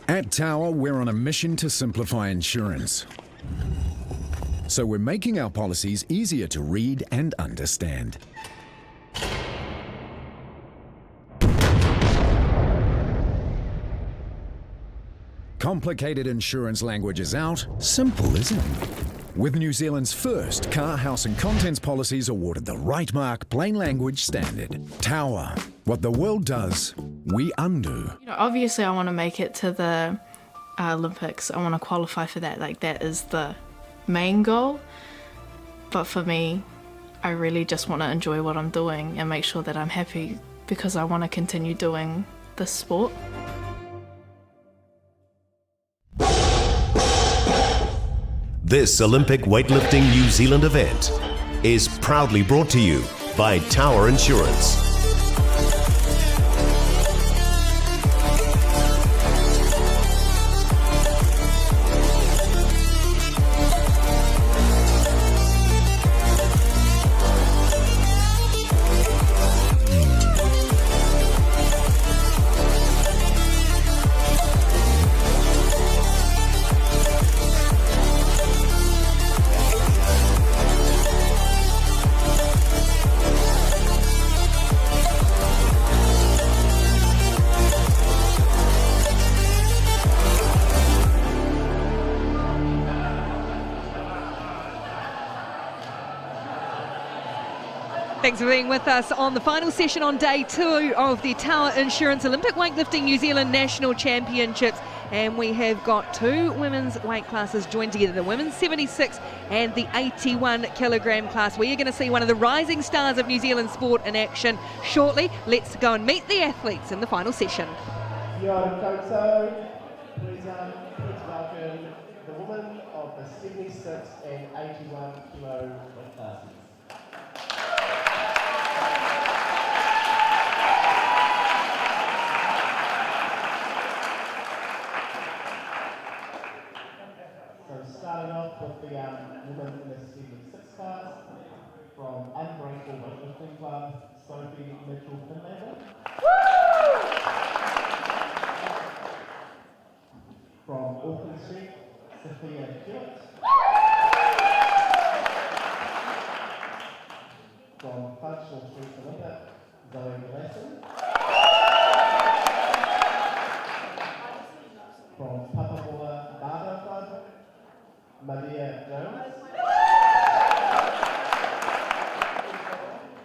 At Tower, we're on a mission to simplify insurance. So we're making our policies easier to read and understand. Complicated insurance language is out, simple is in. With New Zealand's first car, house and contents policies awarded the right mark, plain language standard. Tower. What the world does, we undo. Obviously I want to make it to the Olympics. I want to qualify for that. Like, that is the main goal. But for me, I really just want to enjoy what I'm doing and make sure that I'm happy, because I want to continue doing this sport. This Olympic Weightlifting New Zealand event is proudly brought to you by Tower Insurance. Thanks for being with us on the final session on day 2 of the Tower Insurance Olympic Weightlifting New Zealand National Championships. And we have got 2 women's weight classes joined together, the women's 76 and the 81 kilogram class. We are going to see one of the rising stars of New Zealand sport in action shortly. Let's go and meet the athletes in the final session. Please welcome the women of the 76 and 81 kilo weight classes. So starting off with the women in the 76 class, from Unbreakable Weightlifting Club, Sophie Mitchell-Finlander. From Auckland Street, Sophia Hewitt. From Functional Street Olympic, Zoe Glasson. From Papamoa Barbell Club, Maria Jones.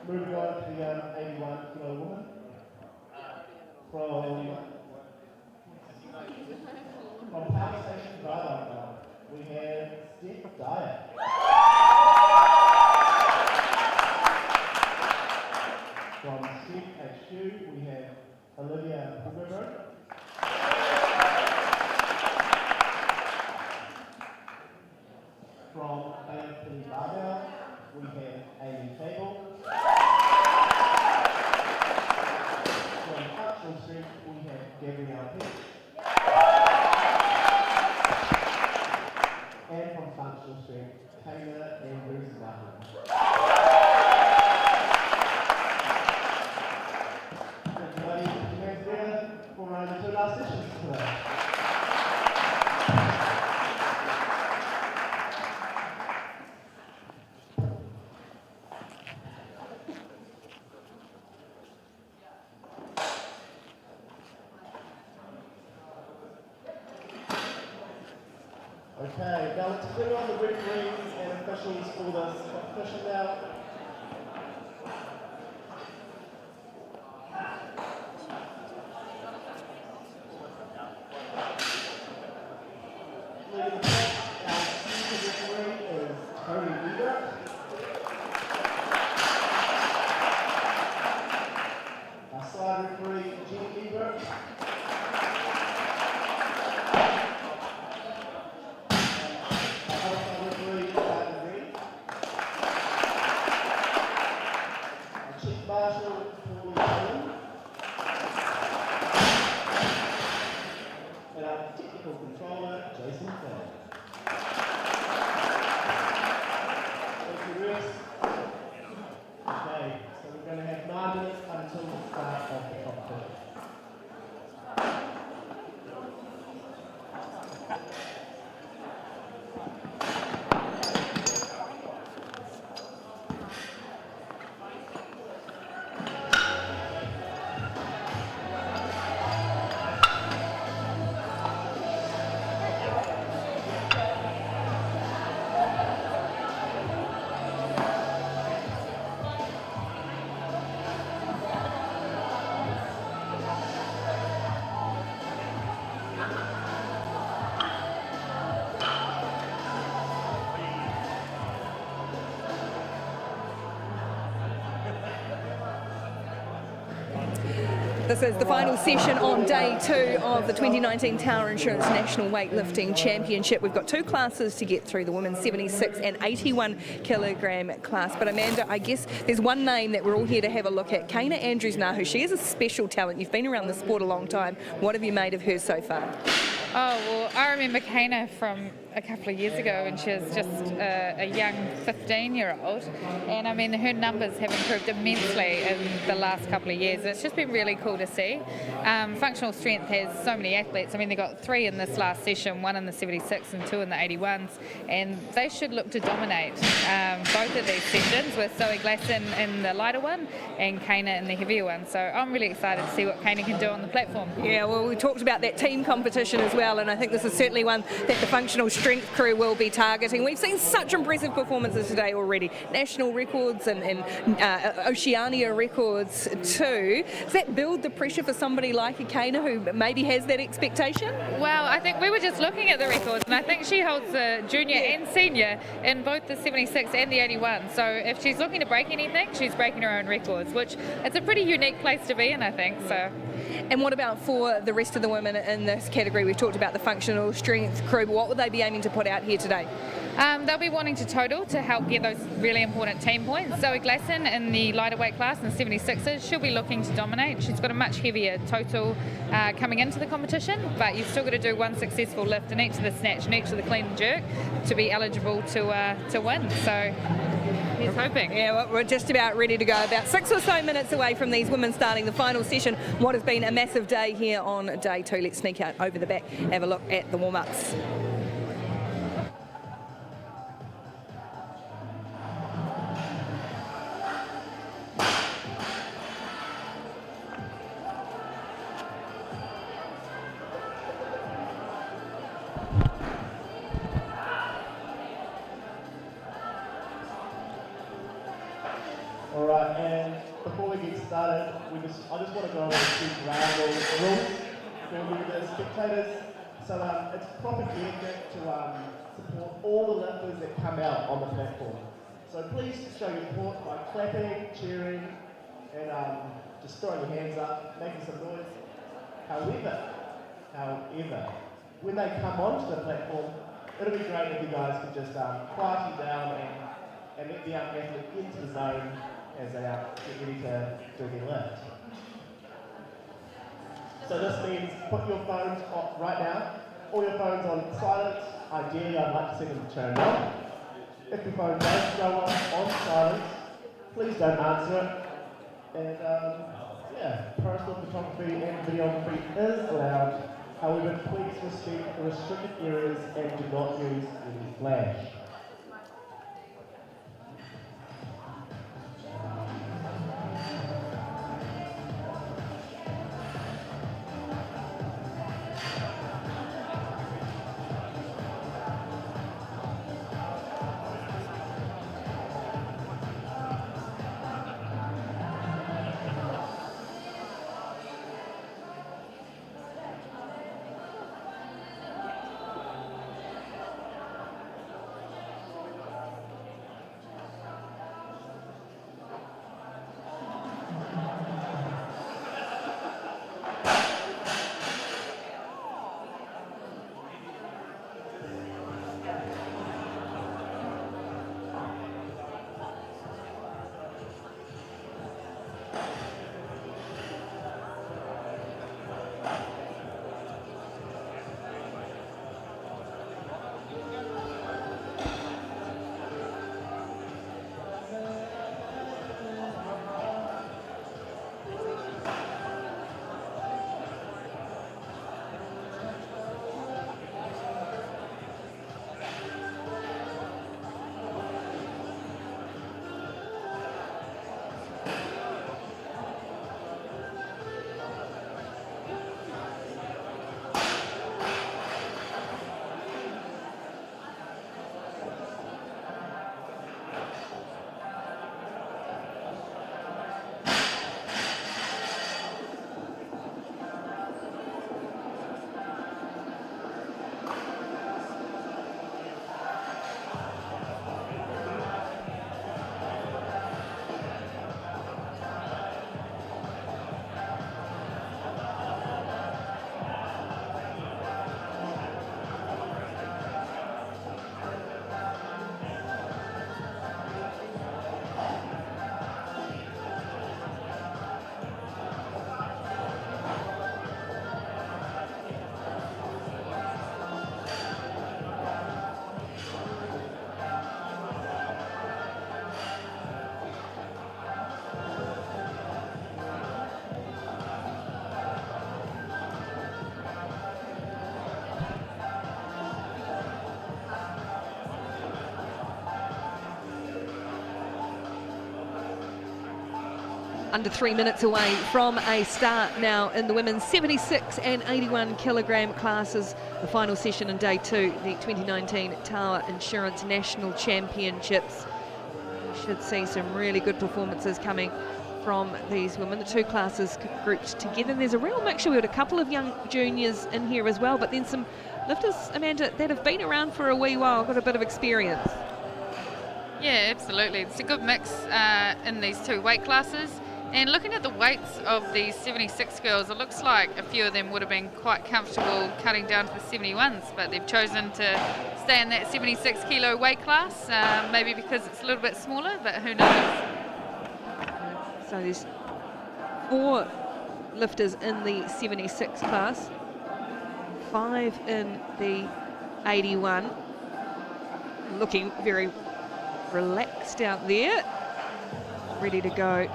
Moving on to the 81 kilo woman. From Power Station Barbell Club, we have Steph Dyer. From Strength HQ, we have Olivia Huberberg. From Bailey Barbell, we have Amy Cable. From Functional Strength, we have Gabrielle Pitt. And from Functional Strength, Taylor Andrews Martin. Everybody, put your hands together for the 2 last sessions today. Okay, now let's bring on the referees and officials for this competition now. Leading the pack, our senior referee is Tony Ebert. Our side referee, Jean Ebert. This is the final session on day 2 of the 2019 Tower Insurance National Weightlifting Championship. We've got 2 classes to get through, the women's 76 and 81 kilogram class. But Amanda, I guess there's one name that we're all here to have a look at, Kana Andrews-Nahu. She is a special talent. You've been around the sport a long time. What have you made of her so far? Oh, well, I remember Kana from a couple of years ago when she was just a young 15-year-old, and I mean her numbers have improved immensely in the last couple of years. It's just been really cool to see. Functional strength has so many athletes. I mean, they got 3 in this last session, 1 in the 76 and 2 in the 81s, and they should look to dominate both of these sessions, with Zoe Glasson in the lighter one and Kana in the heavier one. So I'm really excited to see what Kana can do on the platform. Yeah, well, we talked about that team competition as well, and I think this is certainly one that the functional strength crew will be targeting. We've seen such impressive performances today already. National records and Oceania records too. Does that build the pressure for somebody like a Kana who maybe has that expectation? Well, I think we were just looking at the records, and I think she holds the junior and senior in both the 76 and the 81. So if she's looking to break anything, she's breaking her own records, which it's a pretty unique place to be in, I think. So. And what about for the rest of the women in this category? We've talked about the functional strength crew, but what would they be aiming to put out here today? They'll be wanting to total to help get those really important team points. Zoe Glasson in the lighter weight class in the 76s, she'll be looking to dominate. She's got a much heavier total coming into the competition, but you've still got to do 1 successful lift in each of the snatch and each of the clean and jerk to be eligible to win. So here's hoping. Yeah, well, we're just about ready to go. About 6 or so minutes away from these women starting the final session. What has been a massive day here on day 2. Let's sneak out over the back, have a look at the warm-ups. Alright, and before we get started, I just want to go over a few ground rules for the spectators. So it's proper etiquette to support all the lifters that come out on the platform. So please show your support by clapping, cheering, and just throwing your hands up, making some noise. However, when they come onto the platform, it'll be great if you guys could just quieten down and let the athlete into the zone as they get ready to do their lift. So this means put your phones off right now, all your phones on silent. Ideally, I'd like to see them turned on. If your phone does go on silent, please don't answer it. And personal photography and videography is allowed. However, please respect the restricted areas and do not use any flash. under 3 minutes away from a start now in the women's 76 and 81 kilogram classes. The final session in day 2, the 2019 Tower Insurance National Championships. We should see some really good performances coming from these women. The two classes grouped together. There's a real mixture. We had a couple of young juniors in here as well, but then some lifters, Amanda, that have been around for a wee while, got a bit of experience. Yeah, absolutely. It's a good mix in these two weight classes. And looking at the weights of these 76 girls, it looks like a few of them would have been quite comfortable cutting down to the 71s, but they've chosen to stay in that 76 kilo weight class, maybe because it's a little bit smaller, but who knows. So there's 4 lifters in the 76 class, 5 in the 81, looking very relaxed out there, ready to go.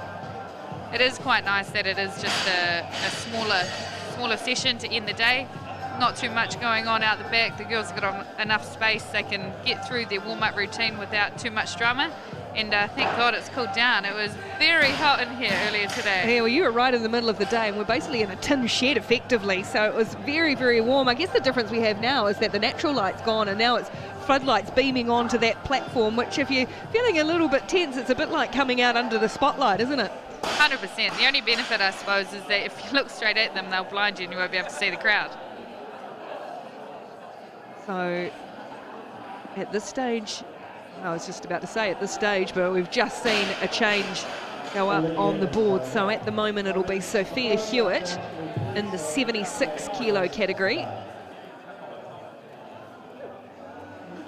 It is quite nice that it is just a smaller session to end the day. Not too much going on out the back. The girls have got enough space. They can get through their warm-up routine without too much drama. And thank God it's cooled down. It was very hot in here earlier today. Yeah, well, you were right in the middle of the day, and we're basically in a tin shed effectively, so it was very, very warm. I guess the difference we have now is that the natural light's gone, and now it's floodlights beaming onto that platform, which if you're feeling a little bit tense, it's a bit like coming out under the spotlight, isn't it? 100%. The only benefit, I suppose, is that if you look straight at them, they'll blind you and you won't be able to see the crowd. So at this stage, I was just about to say at this stage, but we've just seen a change go up on the board. So at the moment, it'll be Sophia Hewitt in the 76 kilo category.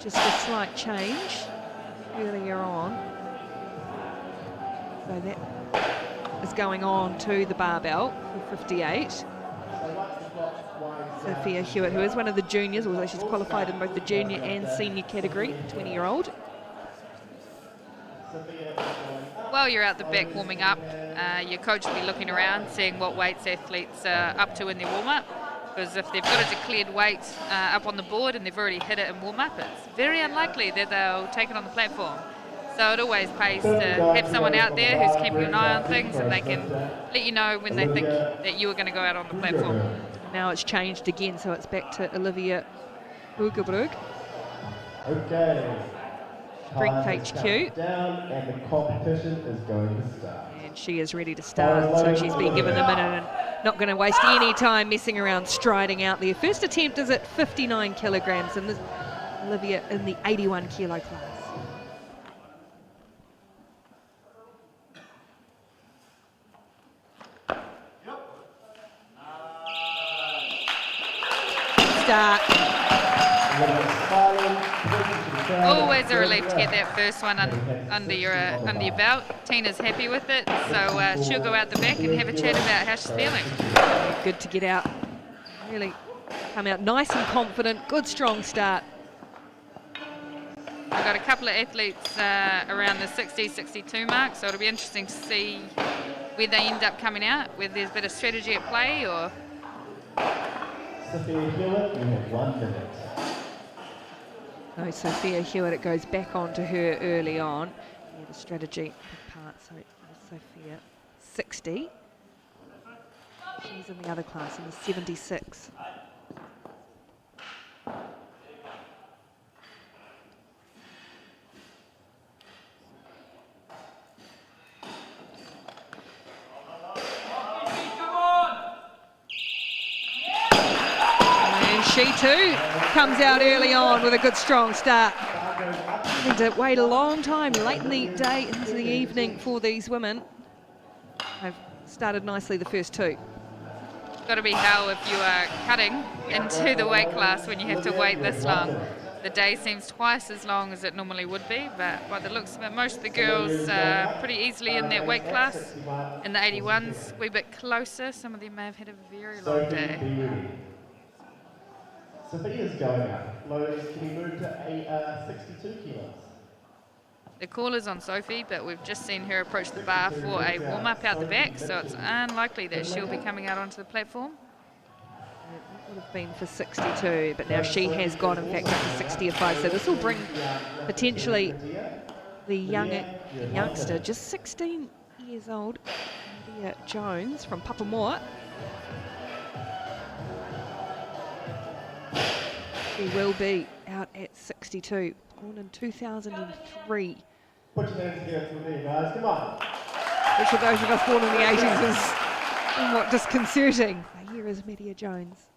Just a slight change earlier on. So that is going on to the barbell for 58. Sophia Hewitt, who is one of the juniors, although she's qualified in both the junior and senior category, 20-year-old. While you're out the back warming up, your coach will be looking around, seeing what weights athletes are up to in their warm-up. Because if they've got a declared weight up on the board and they've already hit it in warm-up, it's very unlikely that they'll take it on the platform. So it always pays to have someone out there who's keeping an eye on things, and they can let you know when they think that you are going to go out on the platform. Now it's changed again, so it's back to Olivia Ugebrug. Okay. Strength HQ. Down, and the competition is going to start. And she is ready to start, so she's been given a minute and not going to waste any time messing around, striding out there. First attempt is at 59 kilograms, and this Olivia in the 81 kilo class. Start. Always a relief to get that first one under your belt. Tina's happy with it, so she'll go out the back and have a chat about how she's feeling. Good to get out, really come out nice and confident, good strong start. We've got a couple of athletes around the 60-62 mark, so it'll be interesting to see where they end up coming out, whether there's a bit of strategy at play or... Sophia Hewitt, you have 1 minute. So Sophia Hewitt, it goes back on to her early on. Yeah, the strategy part, so Sophia, 60. She's in the other class, in the 76. She too comes out early on with a good strong start. Having to wait a long time late in the day into the evening for these women. They've started nicely the first two. Got to be hell if you are cutting into the weight class when you have to wait this long. The day seems twice as long as it normally would be, but by the looks of it, most of the girls are pretty easily in that weight class. In the 81s, a wee bit closer. Some of them may have had a very long day. Sophia's going up. Lois, can you move to 62 kilos? The call is on Sophie, but we've just seen her approach the bar for a warm-up out the back, so it's unlikely that she'll be coming out onto the platform. It would have been for 62, but now she has gone, in fact, up to 65. So this will bring potentially the youngster, just 16 years old, Lydia Jones from Papamoa. She will be out at 62, born in 2003. Put your hands together for me, guys. Come on. Which for those of us born in the 80s is somewhat disconcerting. Here is Lydia Jones.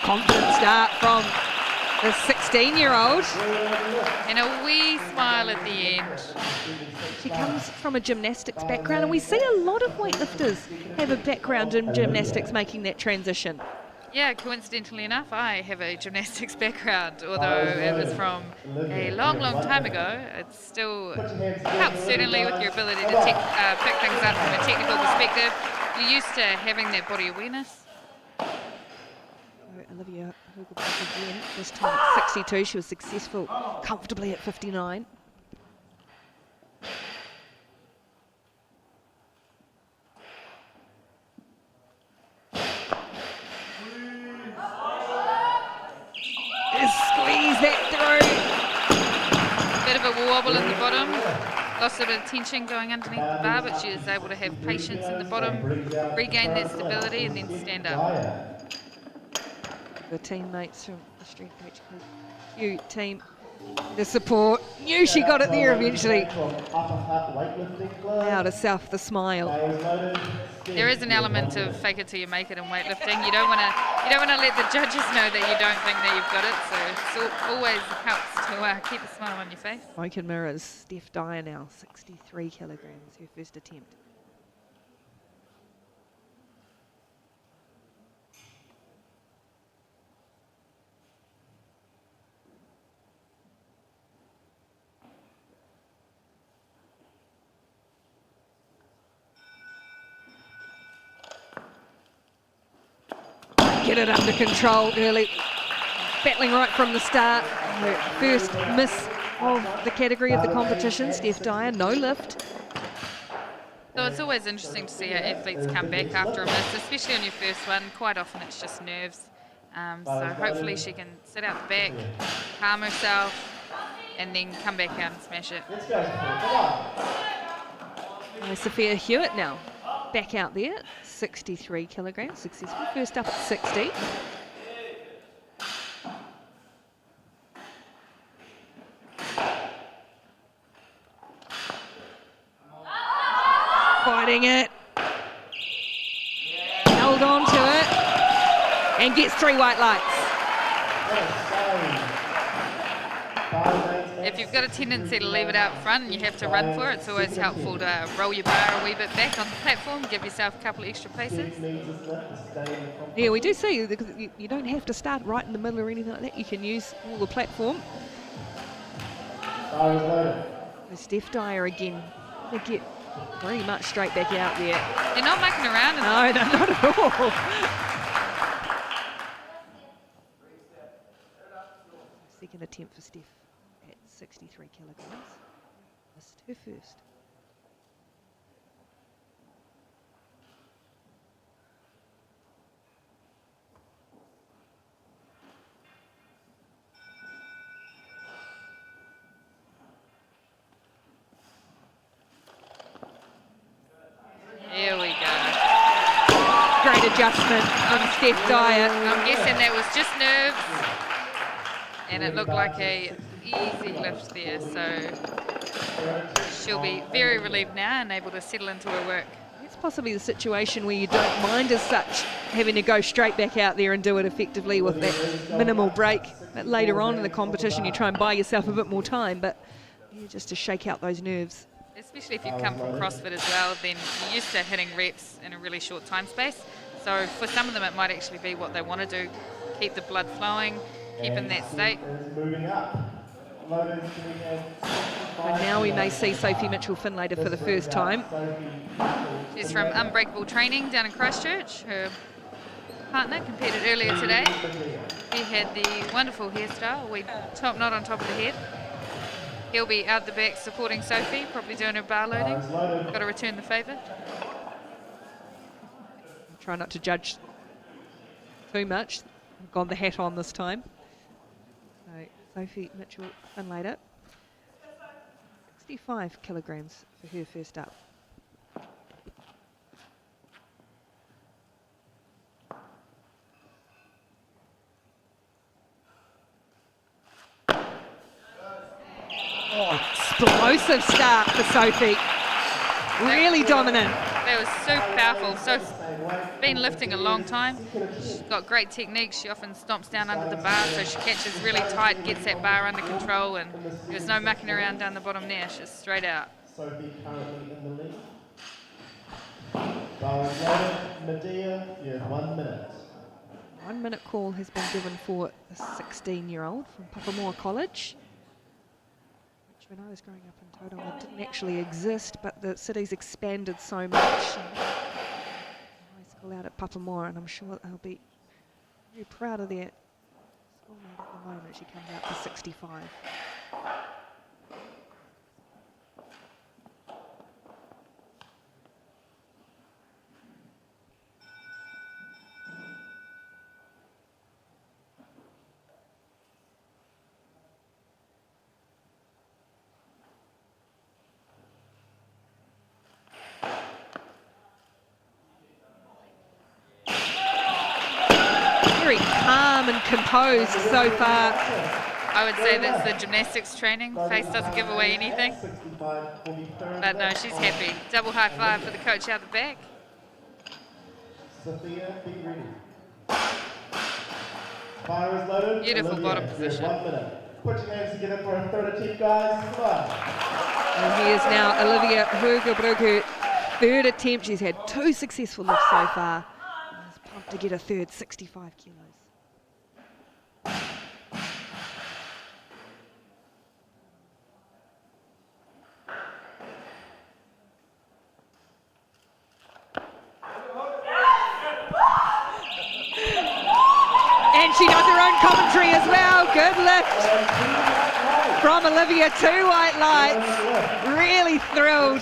Confident start from the 16-year-old. And a wee smile at the end. She comes from a gymnastics background, and we see a lot of weightlifters have a background in gymnastics making that transition. Yeah, coincidentally enough, I have a gymnastics background, although it was from a long, long time ago. It still helps certainly with your ability to pick things up from a technical perspective. You're used to having that body awareness. Olivia Hugelbach again, this time at 62. She was successful comfortably at 59. Squeeze that through. Bit of a wobble in the bottom. Lost a bit of tension going underneath the bar, but she was able to have patience in the bottom, regain that stability, and then stand up. The teammates from the Strength HQ team, the support, knew she got it there eventually. Out of South, the smile. There is an element of fake it till you make it in weightlifting. You don't want to let the judges know that you don't think that you've got it. So it always helps to keep a smile on your face. Smoke and mirrors. Steph Dyer now, 63 kilograms, her first attempt. Get it under control early. Battling right from the start. Her first miss of the category of the competition. Steph Dyer, no lift. So it's always interesting to see how athletes come back after a miss, especially on your first one. Quite often it's just nerves. So hopefully she can sit out the back, calm herself, and then come back out and smash it. Sophia Hewitt now back out there, 63 kilograms, successful. First up at 60. Fighting it. Held on to it. And gets 3 white lights. If you've got a tendency to leave it out front and you have to run for it, it's always helpful to roll your bar a wee bit back on the platform, give yourself a couple of extra paces. Yeah, we do see that you don't have to start right in the middle or anything like that. You can use all the platform. Steph Dyer again. They get very much straight back out there. They're not mucking around. No, not at all. Second attempt for Steph at 63 kilograms. Missed her first. Here we go. Great adjustment from Steph Dyer. I'm guessing that was just nerves. And it looked like a easy lift there, so she'll be very relieved now and able to settle into her work. It's possibly the situation where you don't mind as such having to go straight back out there and do it effectively with that minimal break. But later on in the competition you try and buy yourself a bit more time, but yeah, just to shake out those nerves. Especially if you've come from CrossFit as well, then you're used to hitting reps in a really short time space. So for some of them it might actually be what they want to do, keep the blood flowing, keep in that state. And now we may see Sophie Mitchell-Finlater for the first time. She's from Unbreakable Training down in Christchurch. Her partner competed earlier today. He had the wonderful hairstyle, top knot on top of the head. He'll be out the back supporting Sophie, probably doing her bar loading. Got to return the favour. Try not to judge too much. I've gone the hat on this time. So Sophie Mitchell-Finlayter, 65 kilograms for her first up. Explosive start for Sophie. Really dominant. That was so powerful. Sophie's been lifting a long time. She's got great technique. She often stomps down under the bar, so she catches really tight, gets that bar under control, and there's no mucking around down the bottom there. She's straight out. Sophie currently in the lead. Bar is loaded. Medea, you have 1 minute. 1 minute call has been given for the 16-year-old from Papamoa College, which when I was growing up in Tauranga didn't actually exist, but the city's expanded so much. High school out at Papamoa, and I'm sure they'll be very proud of their schoolmate at the moment. She comes out to 65. Very calm and composed so far. I would say that's the gymnastics training. Face doesn't give away anything. But no, she's happy. Double high five for the coach out the back. Sophia, be ready. Bar is loaded. Beautiful Olivia, bottom you have position. 1 minute. Put your hands together for a third attempt, guys. Come on. And here's now Olivia Hugelbrugge, third attempt. She's had 2 successful lifts so far. And is pumped to get a third 65 kilos. And she does her own commentary as well. Good lift from Olivia, 2 white lights. Really thrilled.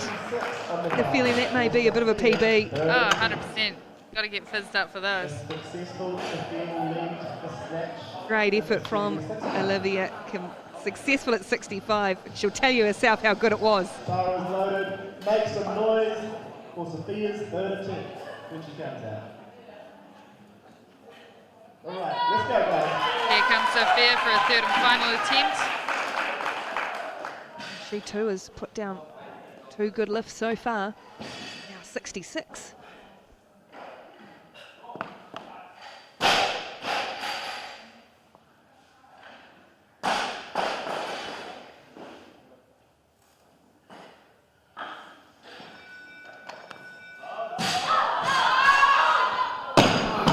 The feeling that may be a bit of a PB. Oh, 100%. Got to get fizzed up for those. Successful. Sophia will lead the snatch. Great effort from Olivia. Successful at 65. She'll tell you herself how good it was. Bar is loaded. Make some noise for Sophia's third attempt when she comes out. All right, let's go, guys. Here comes Sophia for a third and final attempt. She too has put down 2 good lifts so far. Now 66.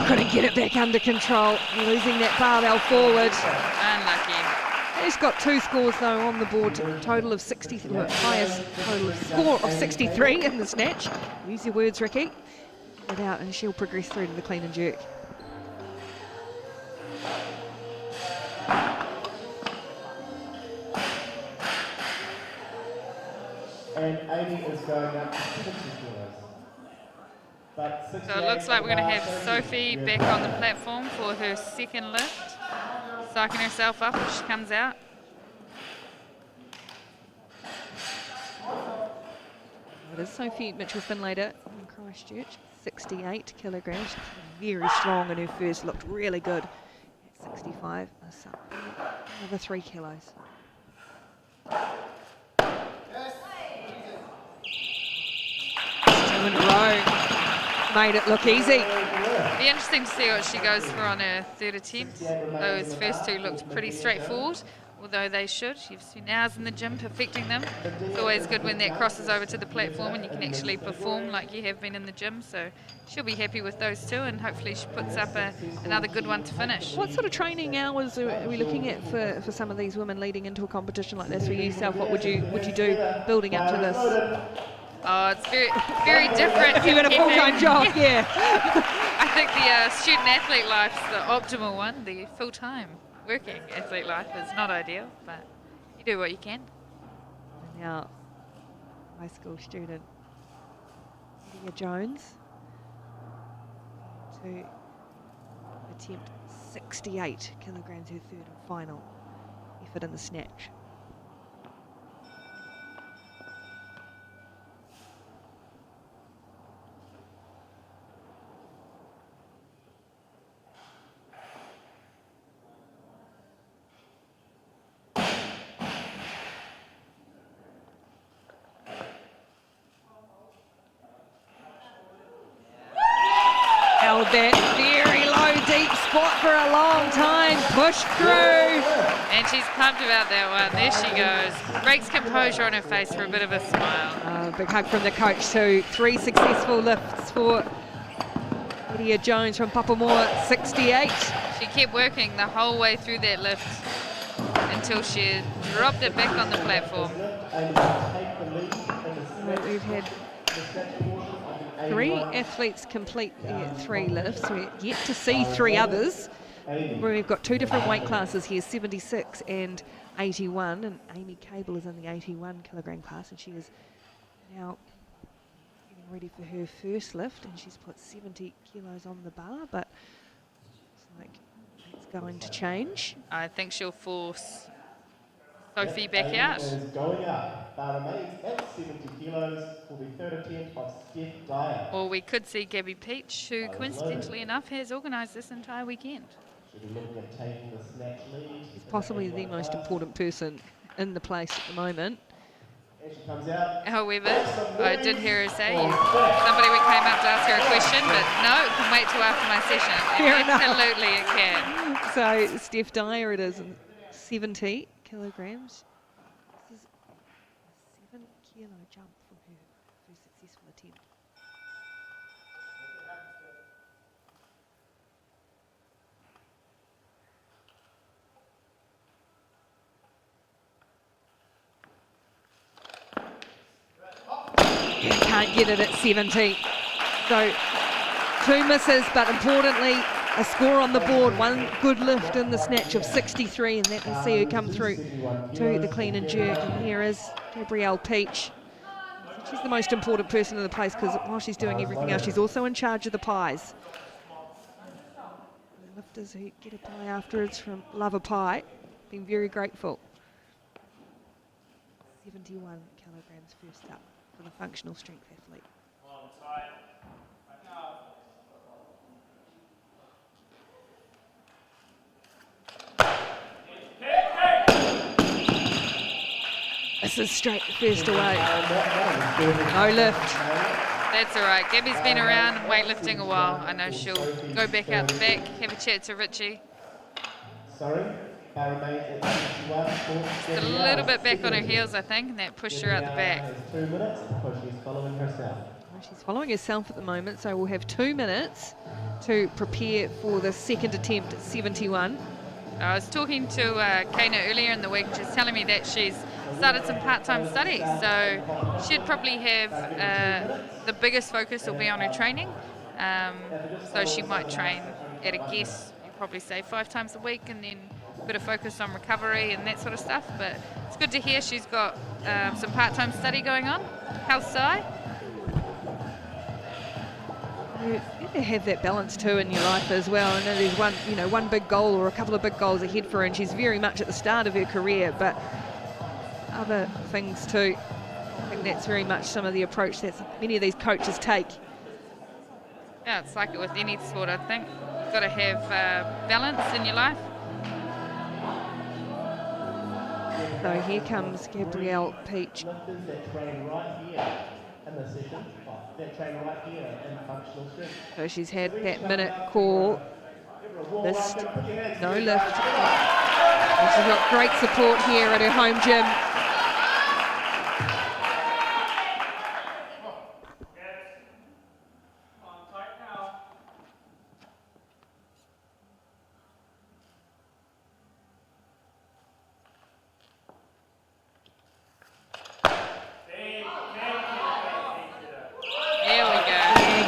Couldn't get it back under control, losing that barbell forward. Unlucky. He's got 2 scores though on the board, total of 60, highest total score of 63 in the snatch. Use your words, Ricky. Get it out and she'll progress through to the clean and jerk. And Amy is going up to 70 kilos. But So it looks like we're going to have Sophie back on the platform for her second lift. Psyching herself up as she comes out. It is Sophie Mitchell-Finlayter from Christchurch, 68 kilograms. She's very strong and her first looked really good at 65. That's up another 3 kilos. 2 in a row. Made it look easy. Be interesting to see what she goes for on her third attempt. Those first 2 looked pretty straightforward, although they should. You've seen hours in the gym perfecting them. It's always good when that crosses over to the platform and you can actually perform like you have been in the gym. So she'll be happy with those 2, and hopefully she puts up another good one to finish. What sort of training hours are we looking at for some of these women leading into a competition like this? For yourself, what would you do building up to this? Oh, it's very different. If you had a full-time job, yeah. I think the student athlete life's the optimal one. The full-time working athlete life is not ideal, but you do what you can. Now, high school student Lydia Jones to attempt 68 kilograms, her third and final effort in the snatch. Held that very low, deep spot for a long time, pushed through. And she's pumped about that one. There she goes. Breaks composure on her face for a bit of a smile. Big hug from the coach too. 3 successful lifts for Lydia Jones from Papamoa, 68. She kept working the whole way through that lift until she dropped it back on the platform. We've had 3 athletes complete their 3 lifts. We're yet to see 3 others. We've got 2 different weight classes here, 76 and 81, and Amy Cable is in the 81 kilogram class, and she is now getting ready for her first lift, and she's put 70 kilos on the bar, but it's like it's going to change. I think she'll force Sophie back out. Going up. Bar remains at 70 kilos for the third attempt of Steph Dyer. Or we could see Gabby Peach, who coincidentally enough has organised this entire weekend. She'll be looking at taking the snatch lead. She's possibly the most important person in the place at the moment. As she comes out. However, I did hear her say somebody came up to ask her a question, but no, it can wait till after my session. Fair enough. Absolutely it can. So Steph Dyer it is, 70 kilograms. This is a 7-kilo jump from her first successful attempt. Can't get it at 70. So 2 misses, but importantly, a score on the board. 1 good lift in the snatch of 63, and that will see her come through to the clean and jerk. And here is Gabrielle Peach. She's the most important person in the place because while she's doing everything else, she's also in charge of the pies. The lifters who get a pie afterwards from Love a Pie, being very grateful. 71 kilograms first up for the functional strength athlete. This is straight first away. No lift. That's all right. Gabby's been around weightlifting a while. I know she'll go back out the back, have a chat to Richie. Sorry. A little bit back on her heels, I think, and that pushed her out the back. 2 minutes because she's following herself. She's following herself at the moment, so we'll have 2 minutes to prepare for the second attempt at 71. I was talking to Kana earlier in the week, and she's telling me that she's started some part-time studies, so she'd probably have the biggest focus will be on her training. So she might train at a guess, you probably say 5 times a week, and then a bit of focus on recovery and that sort of stuff. But it's good to hear she's got some part-time study going on. How's Sai? You need to have that balance too in your life as well. I know there's one big goal or a couple of big goals ahead for her, and she's very much at the start of her career, but other things too. I think that's very much some of the approach that many of these coaches take. Yeah, it's like it with any sport, I think. You've got to have balance in your life. So here comes Gabrielle Peach. Lifters that train right here in the session. That train right here in functional strength. So she's had that minute call. Missed. No lift. And she's got great support here at her home gym.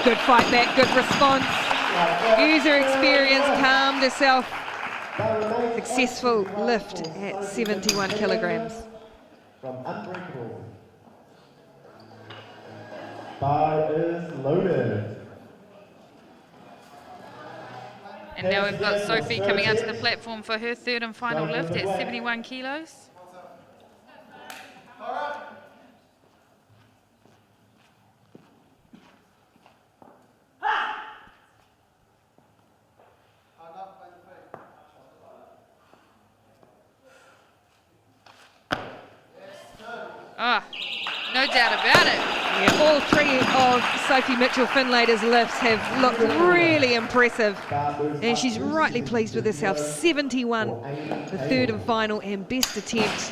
Good fight back, good response. User experience, calmed herself. Successful lift at 71 kilograms. from Unbreakable. Bar is loaded. And now we've got Sophie coming out to the platform for her third and final lift at 71 kilos. Ah, no doubt about it. Yeah, all three of Sophie Mitchell-Finlater's lifts have looked really impressive, and she's rightly pleased with herself. 71, the third and final and best attempt.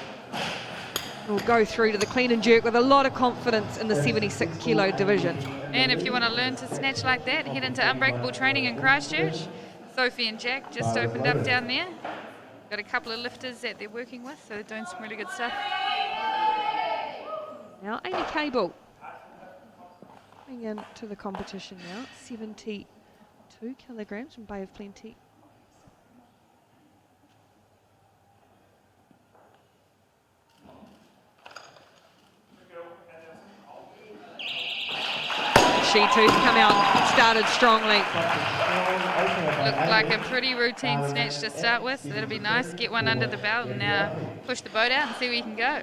Will go through to the clean and jerk with a lot of confidence in the 76 kilo division. And if you want to learn to snatch like that, head into Unbreakable Training in Christchurch. Sophie and Jack just opened up down there. Got a couple of lifters that they're working with, so they're doing some really good stuff. Now Amy Cable coming into the competition now, 72 kilograms from Bay of Plenty. She too's come out, started strongly. Looked like a pretty routine snatch to start with, so that'll be nice. Get one under the belt and now push the boat out and see where you can go.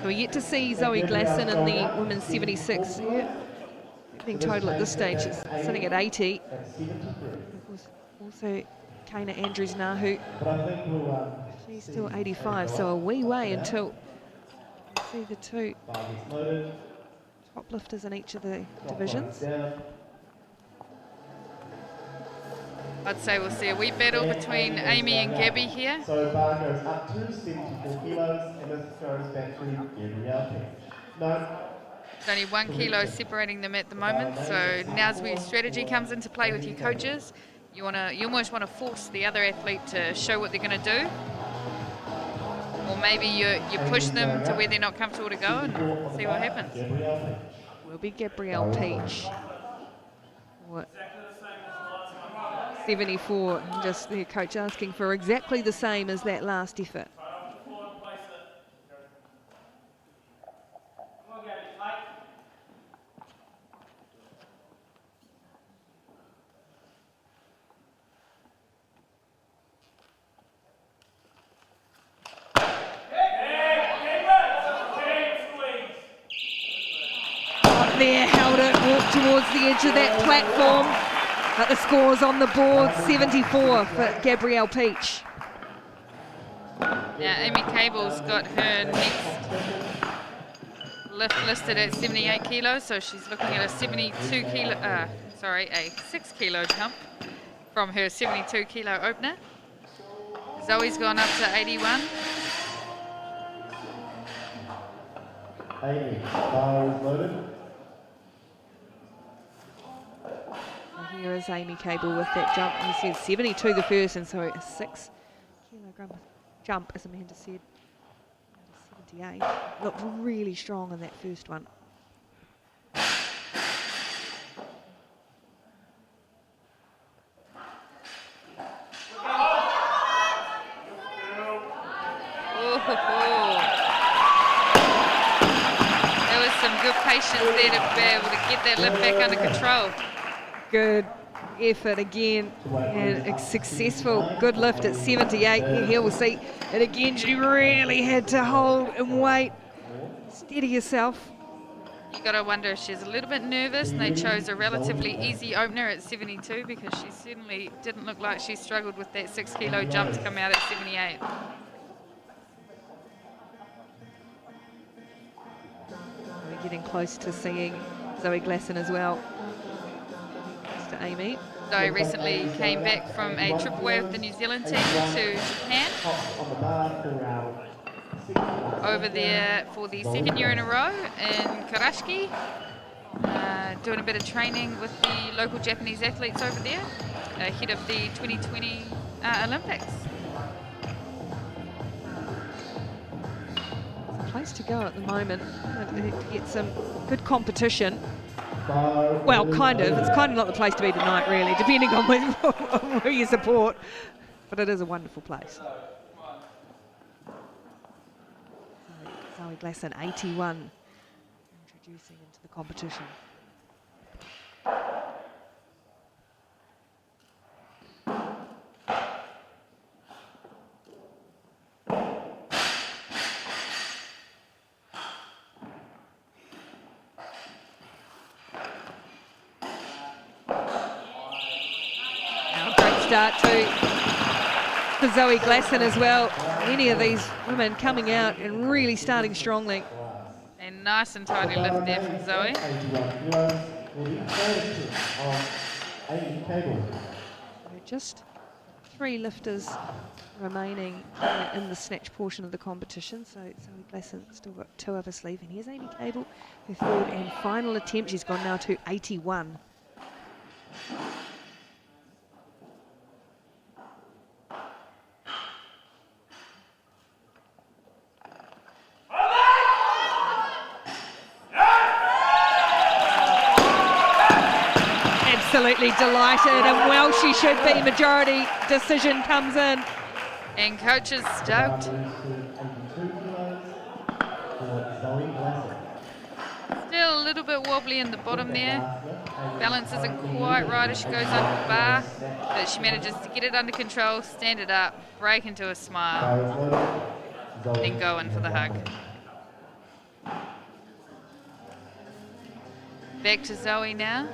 We get to see Zoe Glasson in the women's 76. Yeah. Everything total at this stage is sitting at 80. Also Kana Andrews-Nahu. She's still 85, so a wee way until we see the two top lifters in each of the divisions. I'd say we'll see a wee battle between Amy and Gabby here. So bar goes up to 74 kilos and this goes back to Gabrielle. No. There's only 1 kilo separating them at the moment, so now's where strategy comes into play with your coaches. You almost want to force the other athlete to show what they're going to do, or maybe you push them to where they're not comfortable to go and see what happens. Will be Gabrielle Peach. What? 74, just their coach asking for exactly the same as that last effort. There, held it, walked towards the edge of that platform. But the score's on the board, 74 for Gabrielle Peach. Now Amy Cable's got her next lift listed at 78 kilos, so she's looking at a 6 kilo jump from her 72 kilo opener. Zoe's gone up to 81. Amy, bar is loaded. Here is Amy Cable with that jump. He said 72 the first, and so a 6 kilogram jump, as Amanda said, 78. Looked really strong in that first one. There was some good patience there to be able to get that lift back under control. Good effort again, and a successful good lift at 78. Here we'll see it again. She really had to hold and wait. Steady yourself. You got to wonder if she's a little bit nervous, and they chose a relatively easy opener at 72 because she certainly didn't look like she struggled with that 6 kilo jump to come out at 78. We're getting close to seeing Zoe Glasson as well. To Amy. Zoe recently came back from a trip away with the New Zealand team to Japan. Over there for the second year in a row in Karashiki. Doing a bit of training with the local Japanese athletes over there ahead of the 2020 Olympics. It's a place to go at the moment to get some good competition. Well, kind of. It's kind of not the place to be tonight, really, depending on who you support. But it is a wonderful place. Zoe Glasson, 81, introducing into the competition. Start for Zoe Glasson as well. Many of these women coming out and really starting strongly. A nice and tidy lift there from Zoe. Just 3 lifters remaining in the snatch portion of the competition. So Zoe Glasson still got 2 up her sleeve. And here's Amy Cable, her 3rd and final attempt. She's gone now to 81. Absolutely delighted, and well she should be. Majority decision comes in. And coach is stoked. Still a little bit wobbly in the bottom there. Balance isn't quite right as she goes under the bar, but she manages to get it under control, stand it up, break into a smile, then go in for the hug. Back to Zoe now.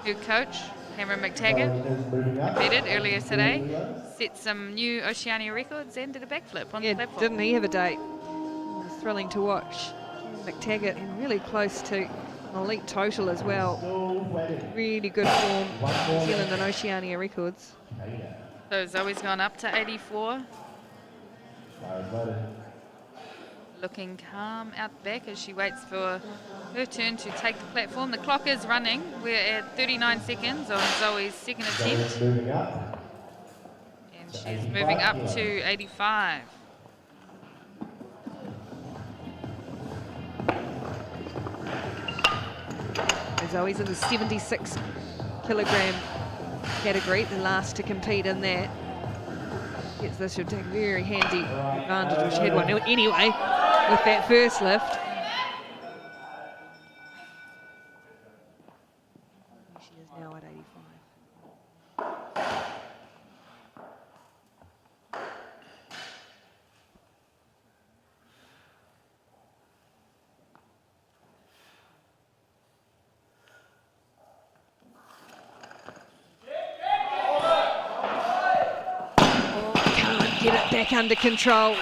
Her coach, Cameron McTaggart, competed earlier today, set some new Oceania records and did a backflip on the platform. Didn't he have a date? It was thrilling to watch. McTaggart and really close to an elite total as well. Really good form, New Zealand and Oceania records. So Zoe's gone up to 84. Looking calm out back as she waits for her turn to take the platform. The clock is running. We're at 39 seconds on Zoe's 2nd attempt. And she's moving up to 85. Zoe's in the 76 kilogram category, the last to compete in that. Yes, this should take very handy advantage, which she had one anyway with that first lift. She is now at 85. Get it back under control.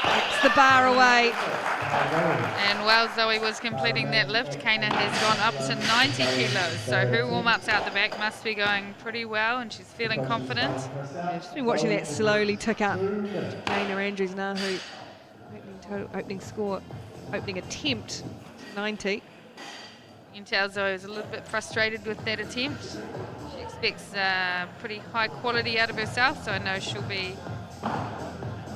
That's the bar away. And while Zoe was completing that lift, Kana has gone up to 90 kilos. So her warm-ups out the back must be going pretty well, and she's feeling confident. Yeah, just been watching that slowly tick up. Kana Andrews now, who opening attempt 90. You can tell Zoe is a little bit frustrated with that attempt. She expects pretty high quality out of herself, so I know she'll be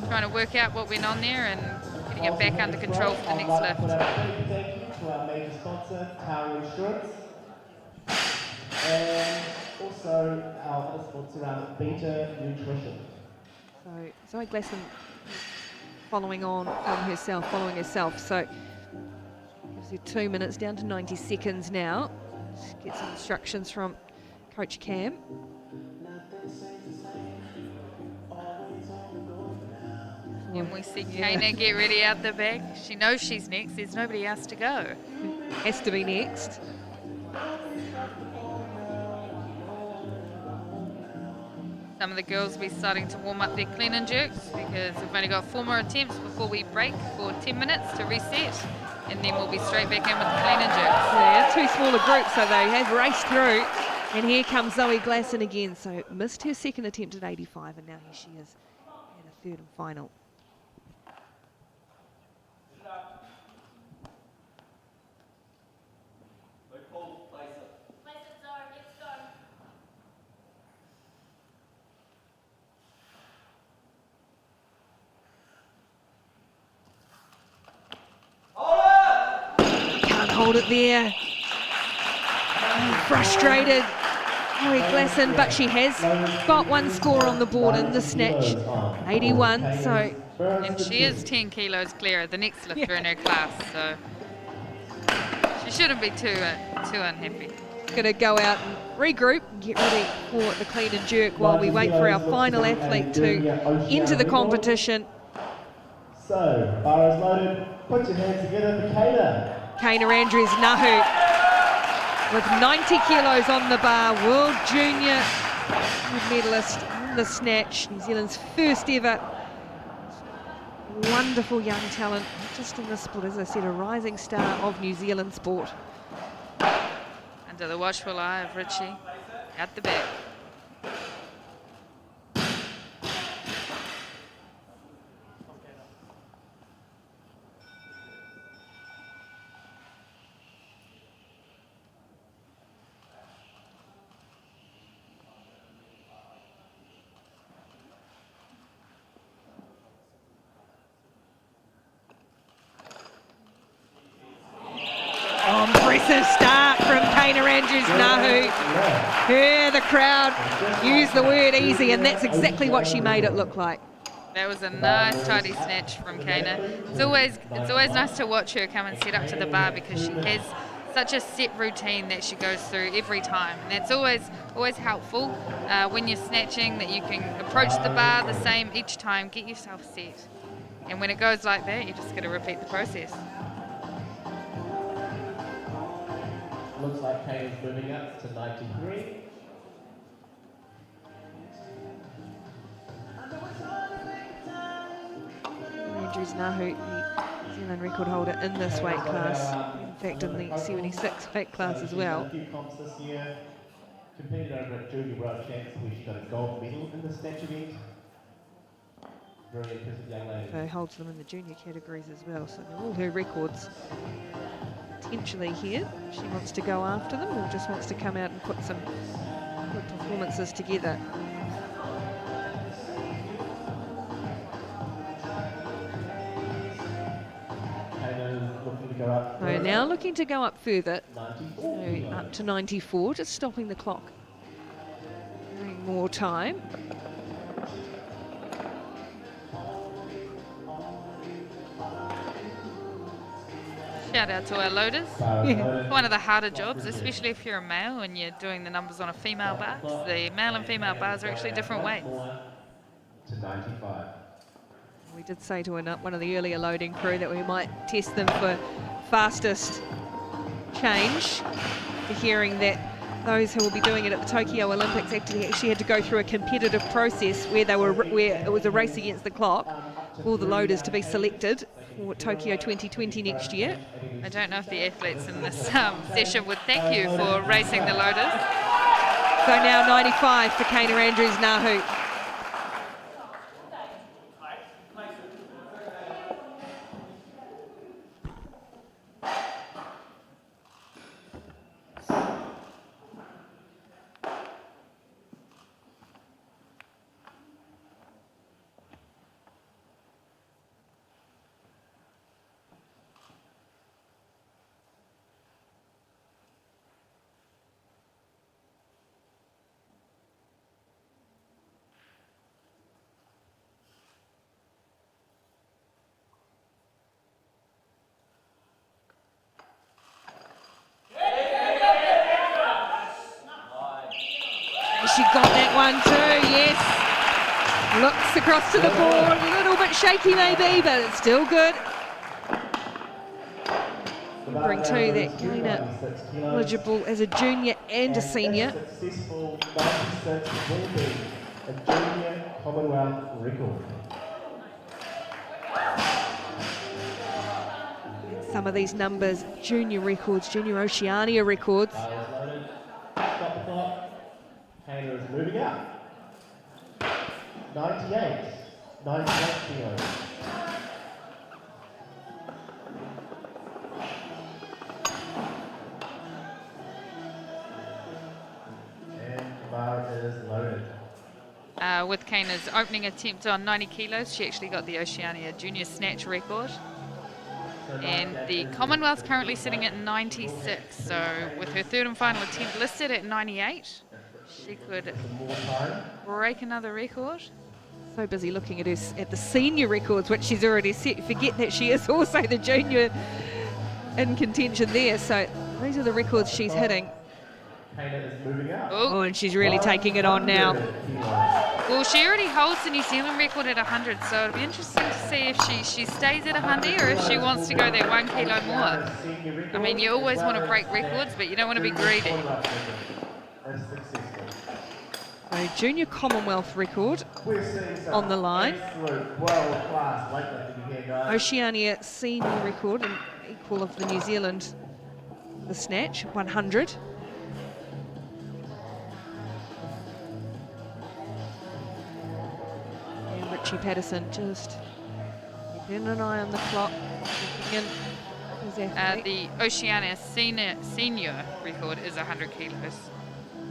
trying to work out what went on there and getting it back under control for the next lift. Thank you to our major sponsor, Tower Insurance, and also our other sponsor, Beta Nutrition. So Zoe Glasson following herself. So gives her 2 minutes down to 90 seconds now. She gets some instructions from Coach Cam. And we see Kana get ready out the back. She knows she's next. There's nobody else to go. Has to be next. Some of the girls will be starting to warm up their clean and jerks because we've only got 4 more attempts before we break for 10 minutes to reset. And then we'll be straight back in with the clean and jerks. Yeah, 2 smaller groups, so they have raced through. And here comes Zoe Glasson again. So missed her 2nd attempt at 85, and now here she is at a 3rd and final. Hold it there. Frustrated, Zoe Glasson, but she has got 1 score on the board in the snatch, 81. So And she is 10 kilos clear of the next lifter in her class, so she shouldn't be too unhappy. Going to go out and regroup and get ready for the clean and jerk while we wait for our final athlete to enter the competition. So, bar is loaded. Put your hands together for Kana. Kana Andrews-Nahu with 90 kilos on the bar, World Junior medalist in the snatch, New Zealand's first ever. Wonderful young talent, not just in this sport, as I said, a rising star of New Zealand sport. Under the watchful eye of Richie at the back. Impressive start from Kana Andrews-Nahu. Her, the crowd, use the word easy, and that's exactly what she made it look like. That was a nice, tidy snatch from Kana. It's always nice to watch her come and set up to the bar because she has such a set routine that she goes through every time, and that's always helpful when you're snatching, that you can approach the bar the same each time, get yourself set, and when it goes like that, you just got to repeat the process. Looks like Kana's moving up to 93. Andrews-Nahu, the New Zealand record holder in this weight class, in fact in the 76 weight class as well. A few comps this year. Competed over at Junior World Champs where she got a gold medal in the snatch event. Very impressive young lady. So holds them in the junior categories as well, so they're all her records potentially here. She wants to go after them or just wants to come out and put some good performances together. So now looking to go up further, so up to 94, just stopping the clock. Having more time. Shout out to our loaders. Yeah. One of the harder jobs, especially if you're a male and you're doing the numbers on a female bar. The male and female bars are actually different weights. To 95. We did say to one of the earlier loading crew that we might test them for fastest change. After hearing that those who will be doing it at the Tokyo Olympics actually had to go through a competitive process where it was a race against the clock for the loaders to be selected for Tokyo 2020 next year. I don't know if the athletes in this session would thank you for racing the loaders. So now 95 for Kana Andrews-Nahu. She got that one too, yes. Looks across to the board, a little bit shaky maybe, but it's still good. Remembering too that Kana eligible as a junior and a senior. Successful 96 will be a junior Commonwealth record. Some of these numbers, junior records, junior Oceania records. Stop the clock. Kana is moving up. 98 kilos. And the bar is loaded. With Kana's opening attempt on 90 kilos, she actually got the Oceania junior snatch record. And the Commonwealth's currently sitting at 96, so with her third and final attempt listed at 98, she could break another record. So So busy looking at at the senior records, which she's already set. Forget that she is also the junior in contention there. So these are the records she's hitting. Oh, and she's really taking it on now. Well, she already holds the New Zealand record at 100, so it'll be interesting to see if she stays at 100 or if she wants to go that 1 kilo more. I mean, you always want to break records, but you don't want to be greedy. A junior Commonwealth record on the line. Oceania senior record, an equal of the New Zealand, the snatch, 100. And Richie Patterson just keeping an eye on the clock, keeping in his athlete. The Oceania senior record is 100 kilos.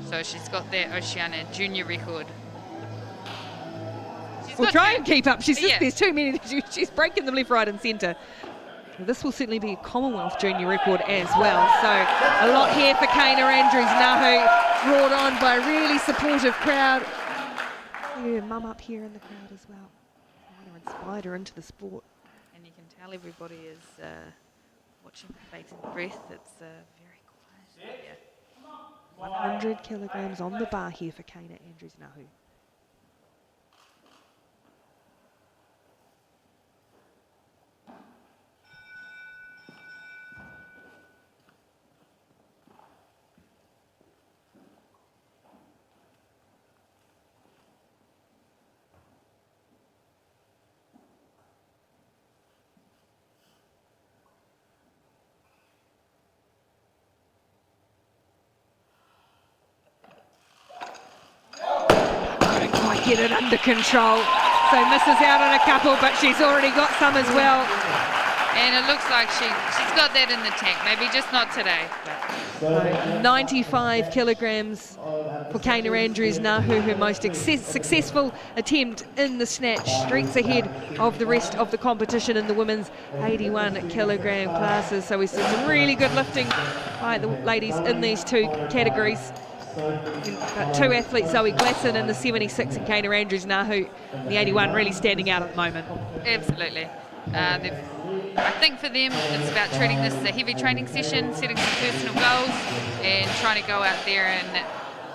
So she's got that Oceania junior record. We'll try and keep up. There's too many. She's breaking them left, right and centre. This will certainly be a Commonwealth junior record as well. So a lot here for Kana Andrews-Nahu, brought on by a really supportive crowd. Yeah, mum up here in the crowd as well. Kind of inspired her into the sport. And you can tell everybody is watching the face and breath. It's very quiet. Yeah. 100 kilograms on the bar here for Kana Andrews-Nahu. Get it under control. So misses out on a couple, but she's already got some as well. And it looks like she's got that in the tank. Maybe just not today. So 95 kilograms for Kana Andrews-Nahu, her most successful attempt in the snatch. Streets ahead of the rest of the competition in the women's 81 kilogram classes. So we see some really good lifting by the ladies in these two categories. Got two athletes, Zoe Glasson in the 76 and Kana Andrews-Nahu in the 81, really standing out at the moment. Absolutely. I think for them it's about treating this as a heavy training session, setting some personal goals and trying to go out there and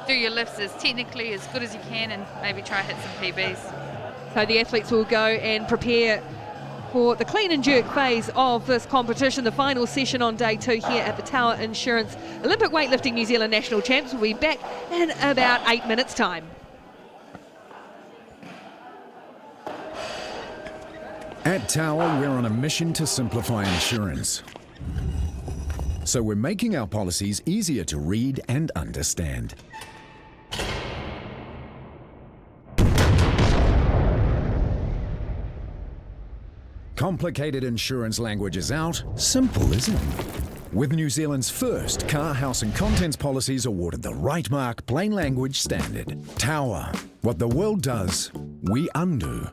do your lifts as technically as good as you can and maybe try to hit some PBs. So the athletes will go and prepare for the clean and jerk phase of this competition. The final session on day 2 here at the Tower Insurance Olympic Weightlifting New Zealand National Champs will be back in about 8 minutes' time. At Tower, we're on a mission to simplify insurance. So we're making our policies easier to read and understand. Complicated insurance language is out, simple isn't it? With New Zealand's first car, house and contents policies awarded the right mark plain language standard. Tower. What the world does, we undo.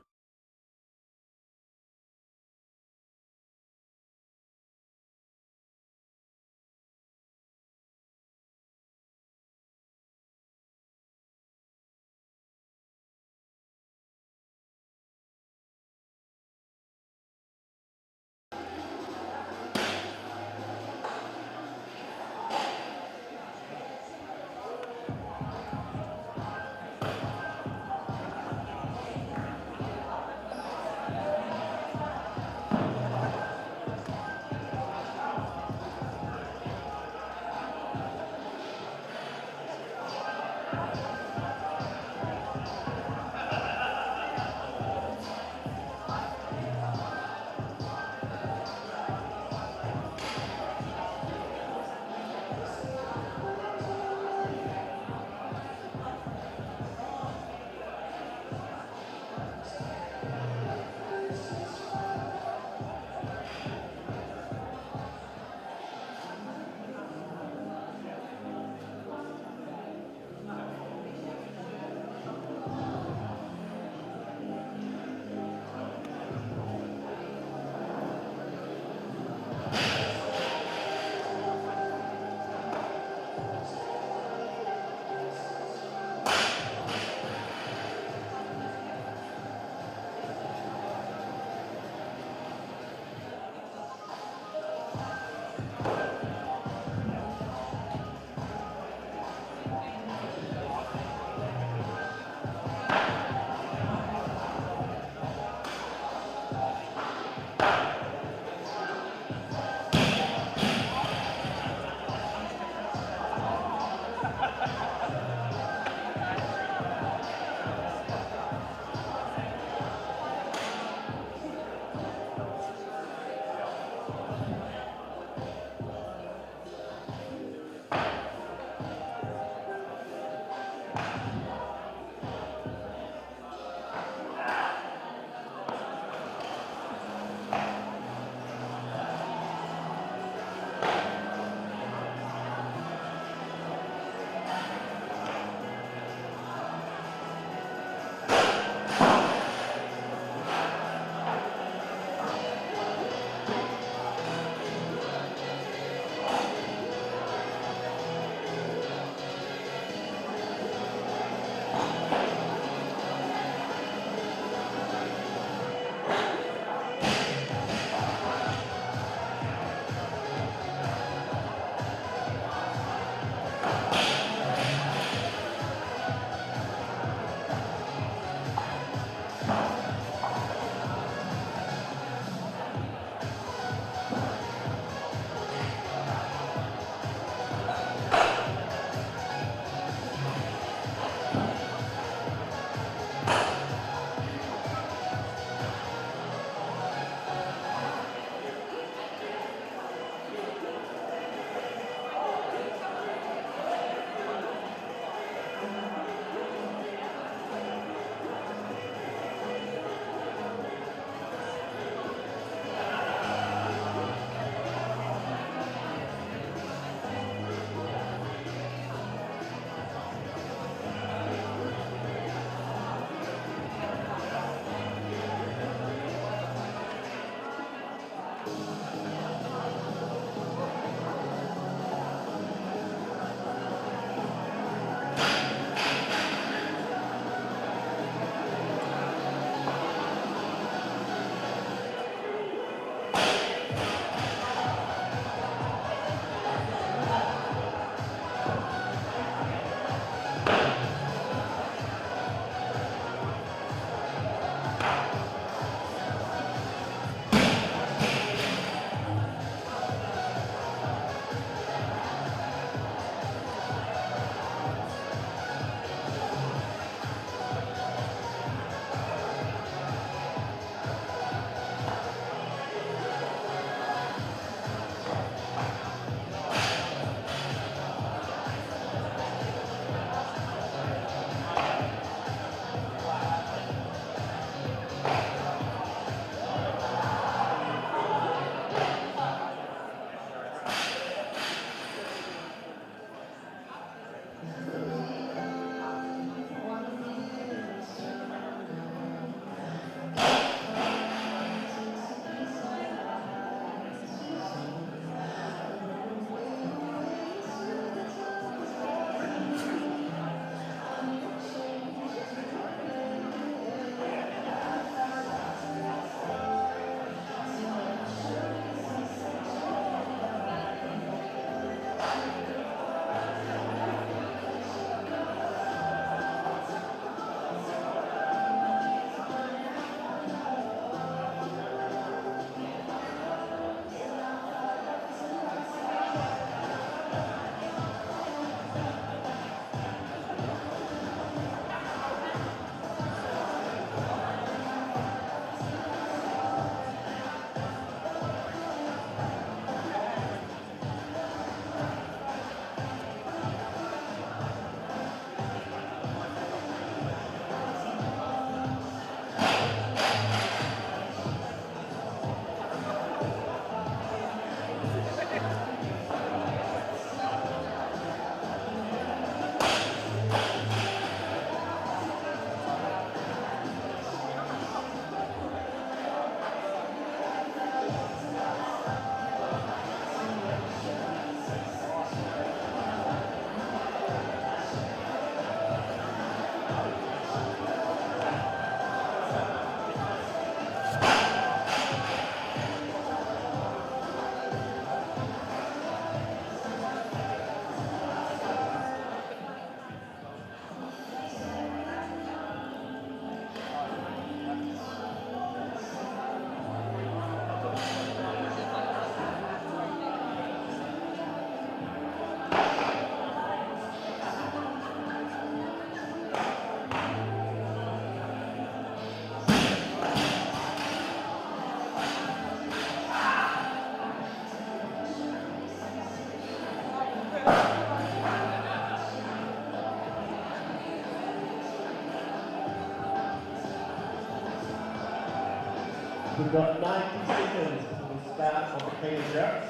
We've got 90 seconds before the start of the clean and jerks.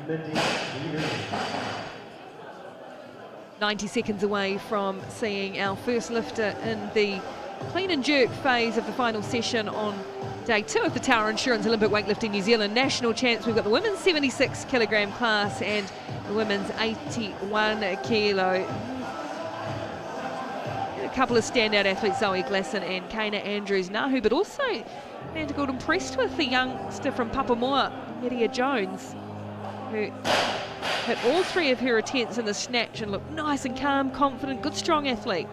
Mindy, are you ready? 90 seconds away from seeing our first lifter in the clean and jerk phase of the final session on day 2 of the Tower Insurance Olympic Weightlifting New Zealand National Champs. We've got the women's 76 kilogram class and the women's 81 kilo. A couple of standout athletes, Zoe Glasson and Kana Andrews-Nahu, but also Vandergold impressed with the youngster from Papamoa, Medea Jones, who hit all 3 of her attempts in the snatch and looked nice and calm, confident, good, strong athlete.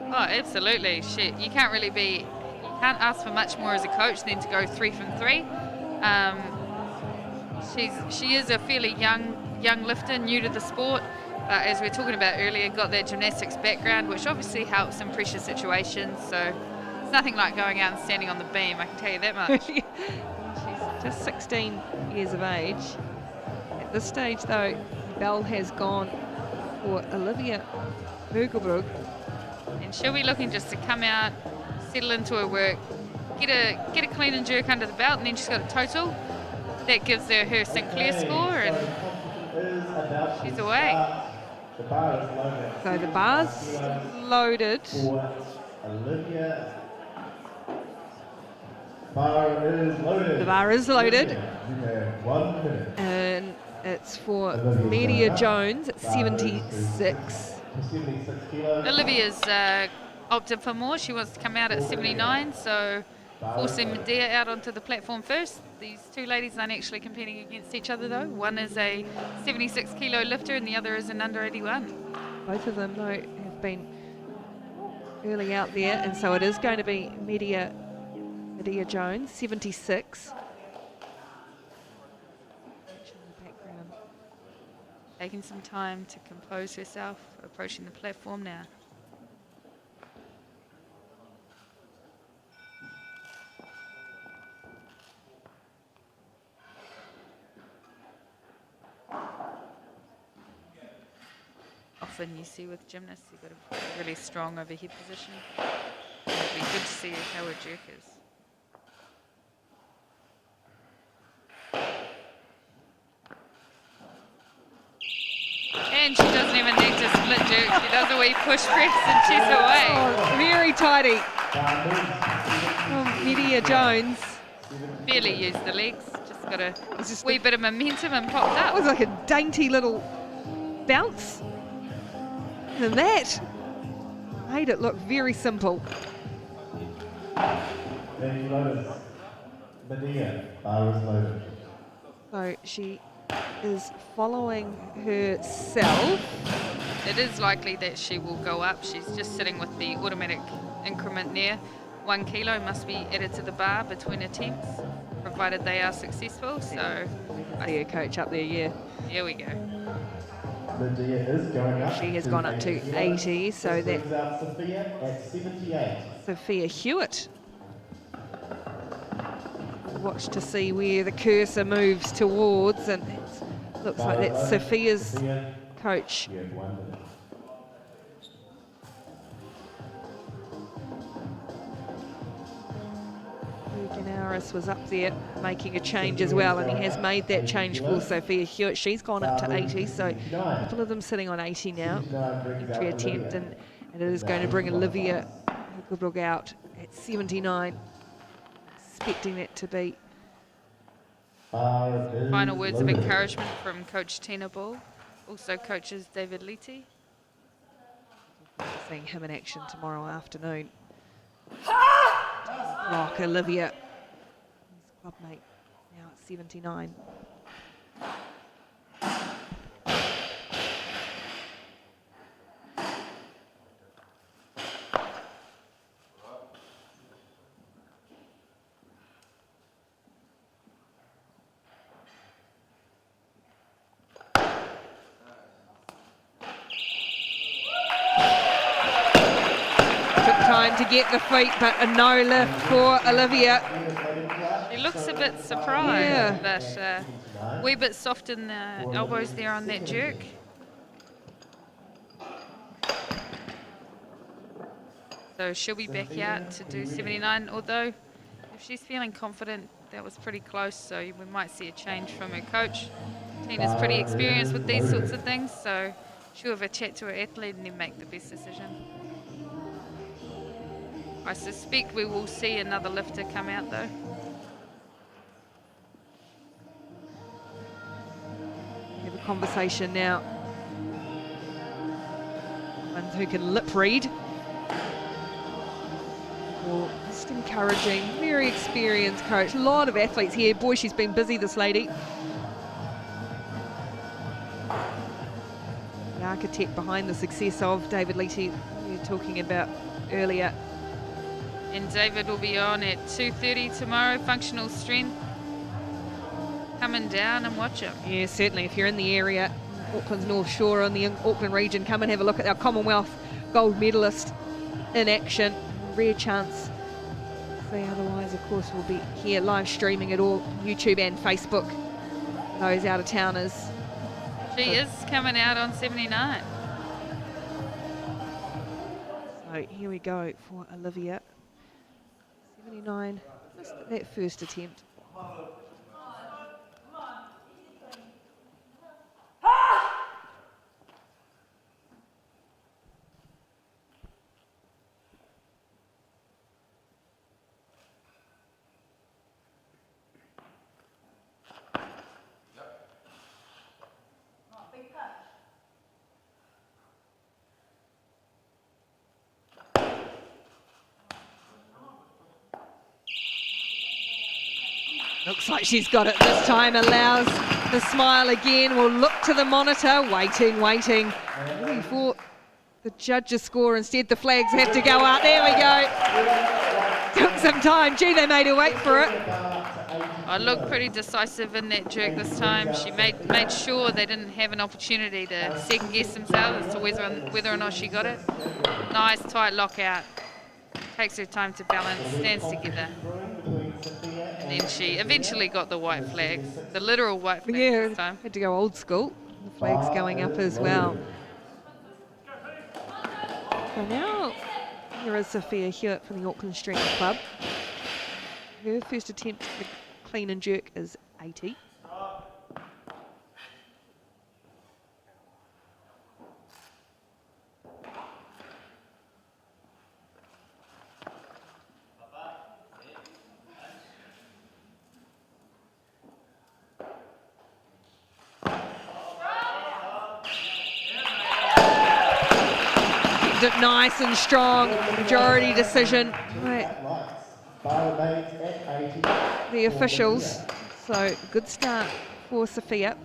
Oh, absolutely. You can't really you can't ask for much more as a coach than to go 3 from 3. She is a fairly young lifter, new to the sport. As we were talking about earlier, got that gymnastics background, which obviously helps in pressure situations. So it's nothing like going out and standing on the beam, I can tell you that much. She's just 16 years of age. At this stage, though, bell has gone for Olivia Bergelbrug. And she'll be looking just to come out, settle into her work, get a clean and jerk under the belt, and then she's got a total. That gives her Sinclair score, and she's away. The bar is loaded. So the bar's loaded. For Olivia. Bar is loaded. The bar is loaded. You have 1 minute. And it's for Medea Jones at 76. 76 kilos. Olivia's opted for more. She wants to come out at 79, so forcing Medea out onto the platform first. These 2 ladies aren't actually competing against each other, though. One is a 76 kilo lifter and the other is an under 81. Both of them, though, have been early out there, and so it is going to be Medea Jones, 76. Taking some time to compose herself, approaching the platform now. Often you see with gymnasts, you've got a really strong overhead position. It'd be good to see how her jerk is. And she doesn't even need to split jerk. She does a wee push press and she's away. Oh, very tidy. Medea Jones. Barely used the legs. Just got a wee bit of momentum and popped up. It was like a dainty little bounce. And that made it look very simple. Then loaded. Medea, bar is loaded. So she is following herself. It is likely that she will go up. She's just sitting with the automatic increment there. 1 kilo must be added to the bar between attempts, provided they are successful. So I see her coach up there, yeah. Here we go. Medea is going up. She has gone up to 80, so This that brings out Sophia at 78. Sophia Hewitt. Watch to see where the cursor moves towards, and it looks like that's Sophia's Sophia, coach. you have 1 minute. Ganaris was up there making a change as well, and he has made that change for Sophia Hewitt. She's gone up to 80, so a couple of them sitting on 80 now. Entry attempt, and it is going to bring Olivia Bergelbrug out at 79. Expecting that to be. Final words of encouragement from Coach Tina Ball. Also coaches David Leety. Seeing him in action tomorrow afternoon. Block Olivia, his club mate, now at 79. To get the feet, but a no lift for Olivia. She looks a bit surprised, but a wee bit soft in the elbows there on that jerk. So she'll be back out to do 79, although if she's feeling confident, that was pretty close, so we might see a change from her coach. Tina's pretty experienced with these sorts of things, so she'll have a chat to her athlete and then make the best decision. I suspect we will see another lifter come out though. Have a conversation now. One who can lip read. Well, just encouraging, very experienced coach. A lot of athletes here. Boy, she's been busy, this lady. The architect behind the success of David Leety, we were talking about earlier. And David will be on at 2:30 tomorrow, functional strength. Coming down and watch him. Yeah, certainly. If you're in the area, Auckland's North Shore on the Auckland region, come and have a look at our Commonwealth gold medalist in action. Rare chance. So otherwise, of course, we'll be here live streaming it all, YouTube and Facebook. Those out of towners. She is coming out on 79. So here we go for Olivia. 79, just that first attempt. Looks like she's got it this time, allows the smile again. We'll look to the monitor, waiting. Looking for the judge's score. Instead, the flags have to go out. There we go. Took some time. Gee, they made her wait for it. I looked pretty decisive in that jerk this time. She made sure they didn't have an opportunity to second guess themselves as to whether or not she got it. Nice tight lockout. Takes her time to balance, stands together. And then she eventually got the white flags, the literal white flags this time. Had to go old school. The flags going up as well. So now here is Sophia Hewitt from the Auckland Strength Club. Her first attempt at the clean and jerk is 80. It nice and strong, majority decision. Right. The officials, so good start for Sophia.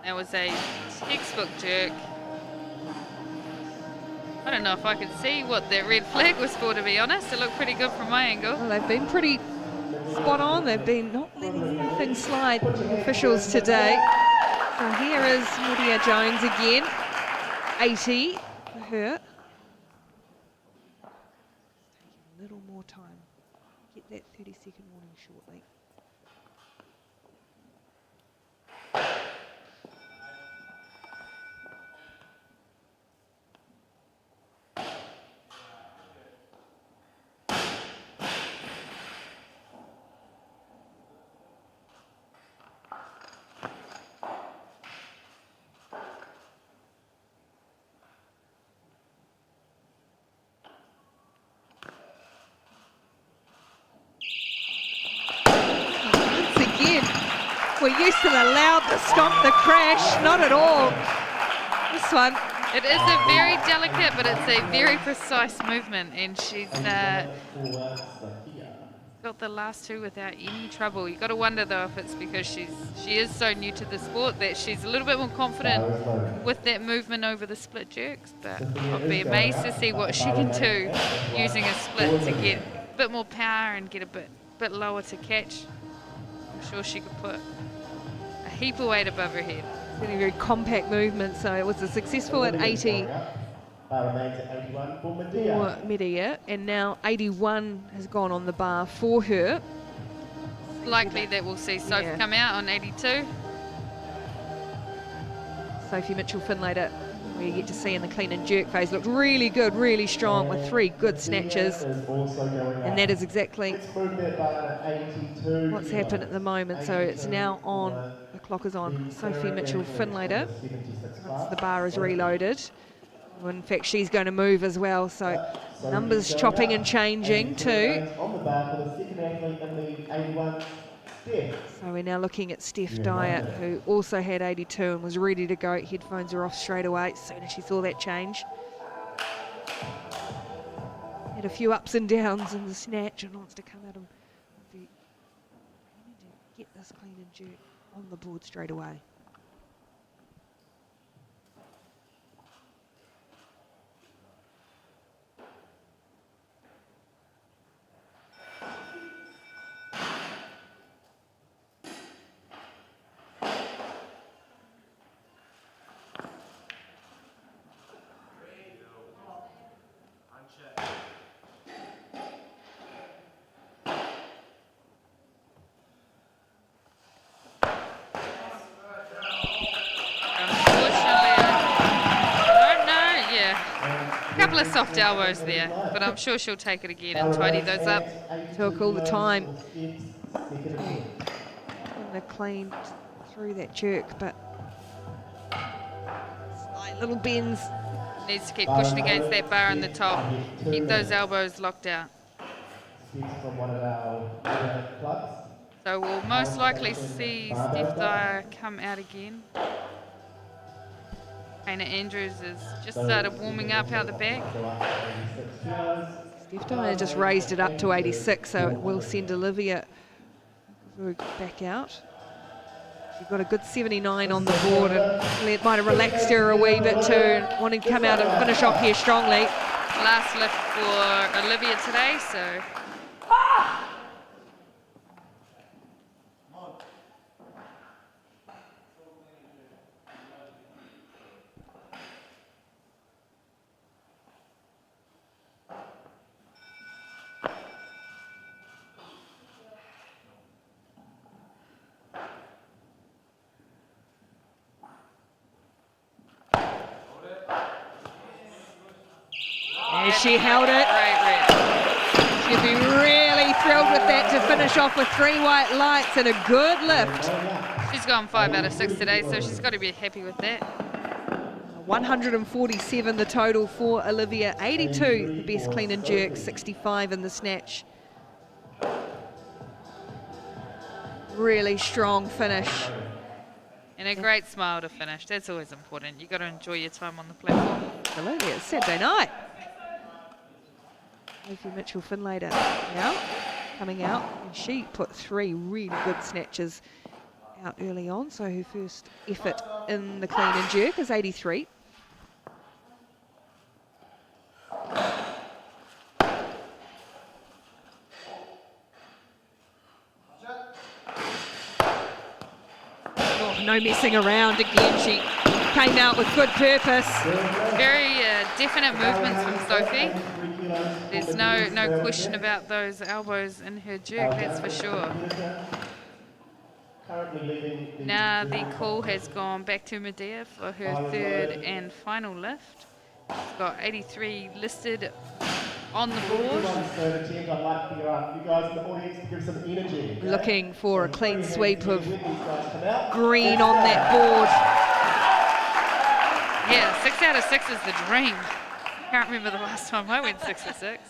That was a textbook jerk. I don't know if I could see what that red flag was for, to be honest. It looked pretty good from my angle. Well, they've been pretty spot on. They've been not letting anything slide, the officials today. So here is Lydia Jones again. 80 for her. Taking a little more time. Get that 30-second warning shortly. We're used to the loud, the stomp, the crash. Not at all. This one. It is a very delicate, but it's a very precise movement, and she's got the last two without any trouble. You got to wonder though if it's because she is so new to the sport that she's a little bit more confident with that movement over the split jerks. But I'll be amazed to see what she can do using a split to get a bit more power and get a bit lower to catch. I'm sure she could put a heap of weight above her head. Really very compact movement, so it was a successful at 80 Bar remains at 81 for Medea. for Medea, and now 81 has gone on the bar for her. Likely that we'll see Sophie Yeah. come out on 82. Sophie Mitchell-Finlater, we get to see in the clean and jerk phase, looked really good, really strong with 3 good snatches. Is also going And up. that is exactly Let's move that bar to 82 what's happened at the moment. So it's now on, the clock is on Sophie Mitchell-Finlater once the bar is reloaded. Well, in fact, she's going to move as well, so numbers chopping and changing too. On the bar for the second athlete in the 81, Steph. So we're now looking at Steph Dyer, who also had 82 and was ready to go. Headphones are off straight away as soon as she saw that change. Had a few ups and downs in the snatch and wants to come at him. We need to get this clean and jerk on the board straight away. Couple of soft elbows there, but I'm sure she'll take it again and tidy those up. Took all the time in the clean through that jerk, but slight little bends. Needs to keep pushing against that bar on the top. Keep those elbows locked out. From one of our clubs. So we'll most likely see Steph Dyer come out again. Hannah Andrews has just started warming up out the back. Steph Dyer just raised it up to 86, so it will send Olivia back out. She got a good 79 on the board, and it might have relaxed her a wee bit too, wanting to come out and finish off here strongly. Last lift for Olivia today, so. And she held it. She'd be really thrilled with that to finish off with 3 white lights and a good lift. She's gone 5 out of 6 today, so she's got to be happy with that. 147 the total for Olivia, 82 the best clean and jerk, 65 in the snatch. Really strong finish. And a great smile to finish. That's always important. You've got to enjoy your time on the platform. Absolutely, it's Saturday night. Sophie Mitchell-Finlater now coming out, and she put 3 really good snatches out early on, so her first effort in the clean and jerk is 83. Oh, no messing around again. She came out with good purpose. Very definite movements from Sophie. There's no question about those elbows in her jerk, that's for sure. Now the call has gone back to Medea for her 3rd and final lift. She's got 83 listed on the board. Looking for a clean sweep of green on that board. Yeah, 6 out of 6 is the dream. Can't remember the last time I went 6 of 6.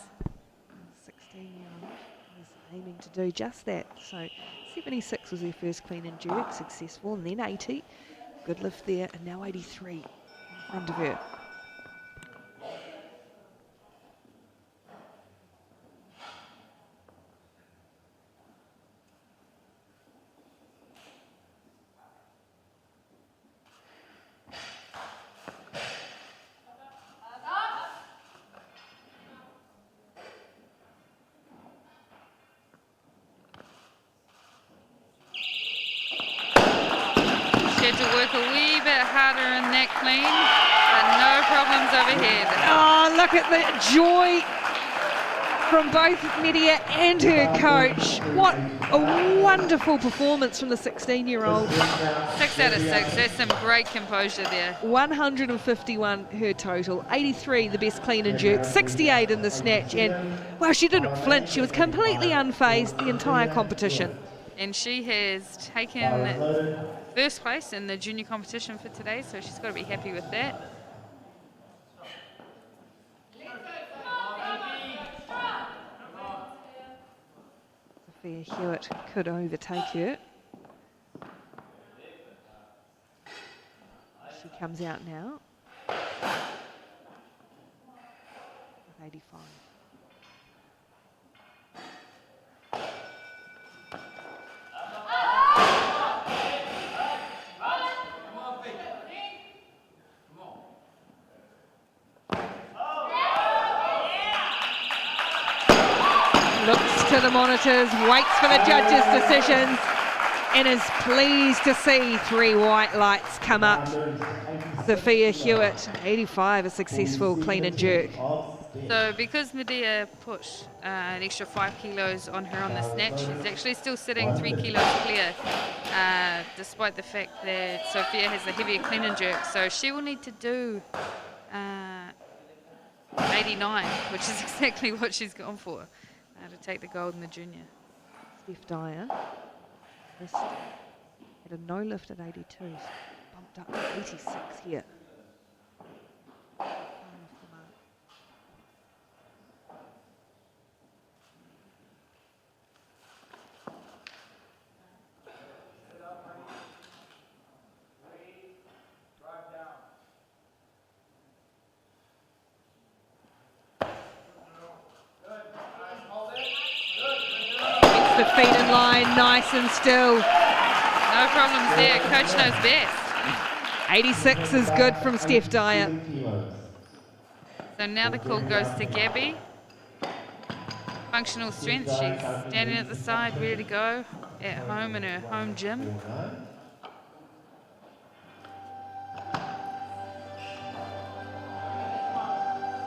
16-year-old is aiming to do just that. So 76 was her first clean and jerk, successful, and then 80. Good lift there, and now 83 in front of her. She had to work a wee bit harder in that clean, but no problems overhead. Oh, look at the joy from both Medea and her coach. What a wonderful performance from the 16-year-old. 6 out of 6. That's some great composure there. 151 her total, 83 the best clean and jerk, 68 in the snatch, and well, she didn't flinch. She was completely unfazed the entire competition. And she has taken first place in the junior competition for today, so she's got to be happy with that. Sophia Hewitt could overtake her. She comes out now with 85. Looks to the monitors, waits for the judges' decisions, and is pleased to see 3 white lights come up. Sophia Hewitt, 85, a successful clean and jerk. So because Medea put an extra 5 kilos on her on the snatch, she's actually still sitting 3 kilos clear, despite the fact that Sophia has the heavier clean and jerk. So she will need to do 89, which is exactly what she's gone for, to take the gold in the junior. Steph Dyer had a no lift at 82, bumped up to 86 here. The feet in line, nice and still. No problems there. Coach knows best. 86 is good from Steph Dyer. So now the call goes to Gabby. Functional strength. She's standing at the side, ready to go at home in her home gym.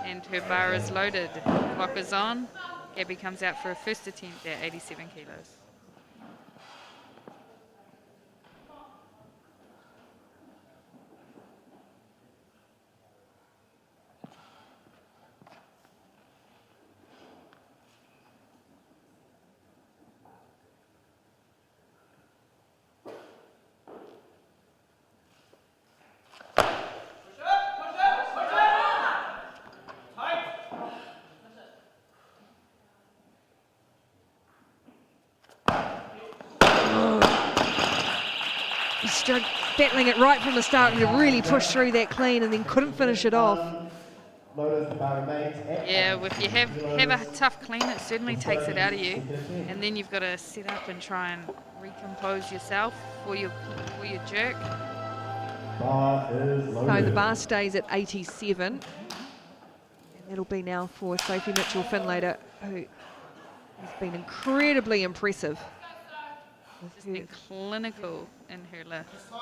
And her bar is loaded. Clock is on. Gabby comes out for her first attempt at 87 kilos. Started battling it right from the start and to really push through that clean and then couldn't finish it off. Yeah, if you have a tough clean, it certainly takes it out of you, and then you've got to set up and try and recompose yourself for your jerk. So the bar stays at 87, and that'll be now for Sophie Mitchell-Finlater, who has been incredibly impressive. Just been clinical in her lifts.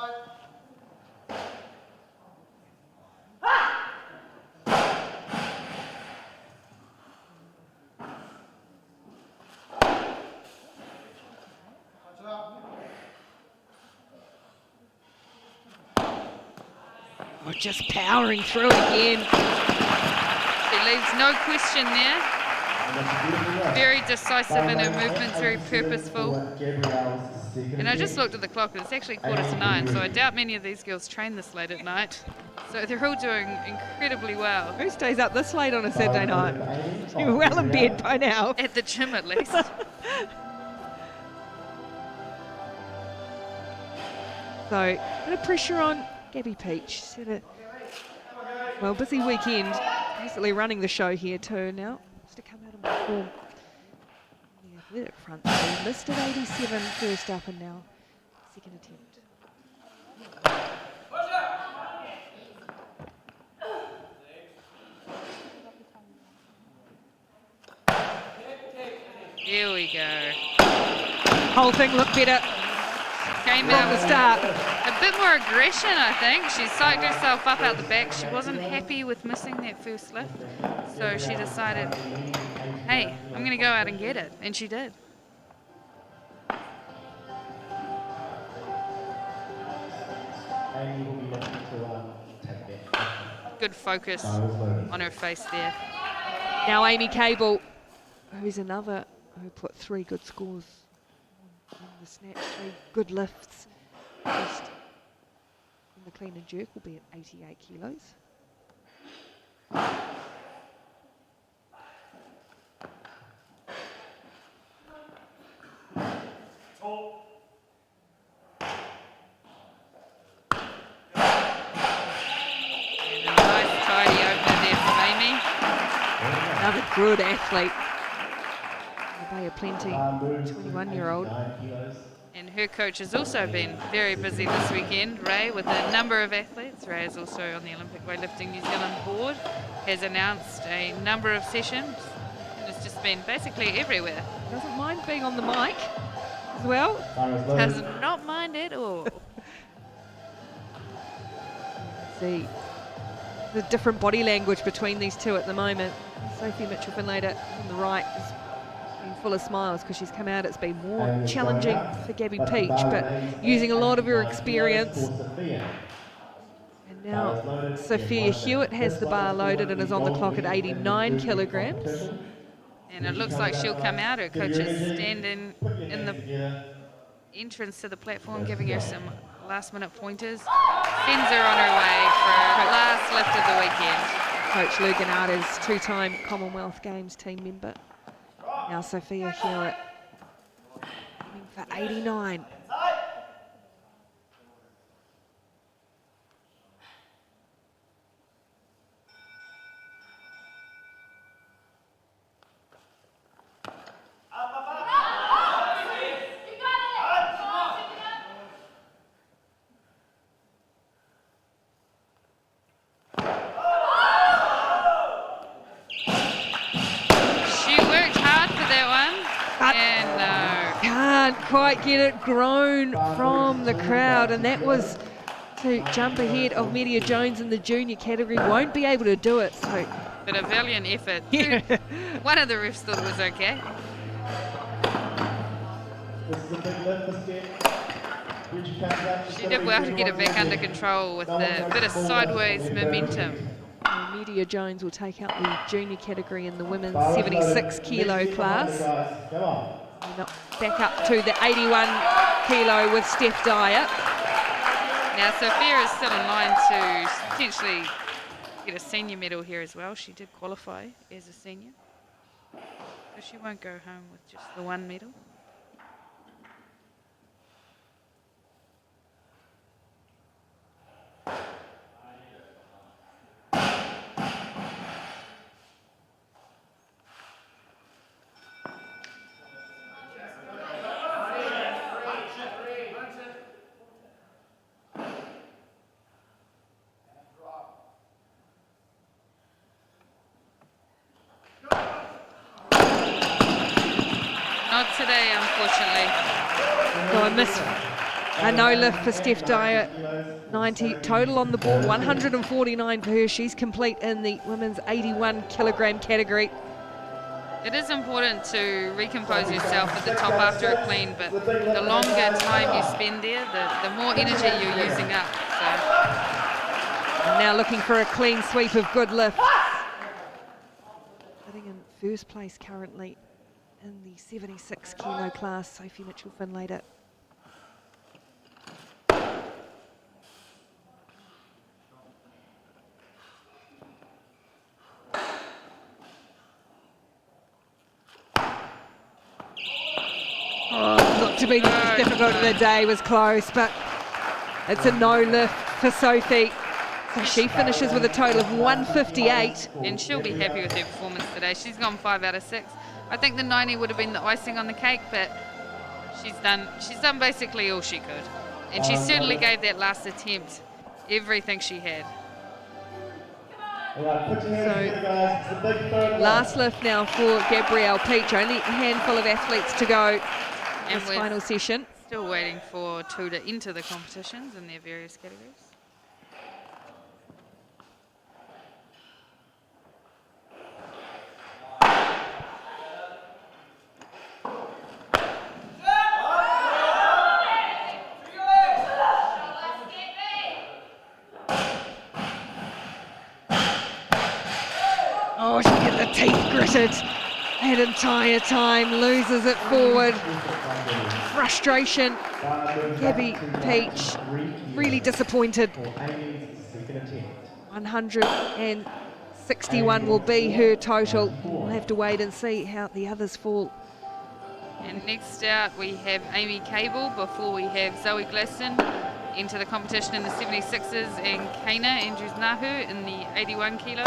We're just powering through again. She leaves no question there. Very decisive in her movements, very purposeful. And I just looked at the clock, and it's actually 9:15, so I doubt many of these girls train this late at night. So they're all doing incredibly well. Who stays up this late on a Saturday night? You're well in bed by now. At the gym, at least. So, a bit of pressure on Gabby Peach. She's had a busy weekend, basically running the show here too now. Just to come out of my form. The athletic front three, missed at 87 first up and now second attempt. Here we go. Whole thing looked better Came from the out start. a A bit more aggression, I think. She psyched herself up out the back. She wasn't happy with missing that first lift. So she decided, hey, I'm going to go out and get it. And she did. And you will be looking to take that. Good focus on her face there. Now Amy Cable, who's another who put 3 good scores on the snatch, 3 good lifts. Just in the clean and jerk will be at 88 kilos. Another good athlete. Bay of Plenty, 21-year-old. And her coach has also been very busy this weekend, Ray, with a number of athletes. Ray is also on the Olympic Weightlifting New Zealand board, has announced a number of sessions, and it's just been basically everywhere. Doesn't mind being on the mic as well. Does not mind at all. See the different body language between these two at the moment. Sophie Mitchell-Finlater on the right is being full of smiles because she's come out. It's been more challenging for Gabby Peach, but using a lot of her experience. And now Sophia Hewitt has the bar loaded and is on the clock at 89 kilograms. And it looks like she'll come out. Her coach is standing in the entrance to the platform, giving her some last-minute pointers. Sends her on her way for her last lift of the weekend. Coach Luganard is 2-time Commonwealth Games team member. Now Sophia Hewitt aiming for 89. Quite get it grown from the crowd, and that was to jump ahead of Media Jones in the junior category. Won't be able to do it, so. But a valiant effort. Yeah. One of the refs thought it was okay. She did well to get it back under control with a bit of sideways momentum. Media Jones will take out the junior category in the women's 76 kilo class. Back up to the 81 kilo with Steph Dyer. Now Sophia is still in line to potentially get a senior medal here as well. She did qualify as a senior, so she won't go home with just the one medal. Not today, unfortunately. So a miss, a no lift for Steph Dyer. 90 total on the board, 149 for her. She's complete in the women's 81 kilogram category. It is important to recompose yourself at the top after a clean, but the longer time you spend there, the more energy you're using up. So. And now looking for a clean sweep of good lifts. Sitting in first place currently in the 76 kilo class, Sophie Mitchell-Finlater. Looked to be the most difficult of the day, was close, but it's a no lift for Sophie. So she finishes with a total of 158. And she'll be happy with her performance today. She's gone 5 out of 6. I think the 90 would have been the icing on the cake, but she's done basically all she could. And she certainly gave that last attempt everything she had. So last lift now for Gabrielle Peach. Only a handful of athletes to go in this final session. Still waiting for two to enter the competitions in their various categories. Oh, she get the teeth gritted that entire time, loses it forward. Frustration. Gabby Peach really disappointed. 161 will be her total. We'll have to wait and see how the others fall. And next out we have Amy Cable before we have Zoe Glasson enter the competition in the 76s and Kana Andrews-Nahu in the 81 kilo.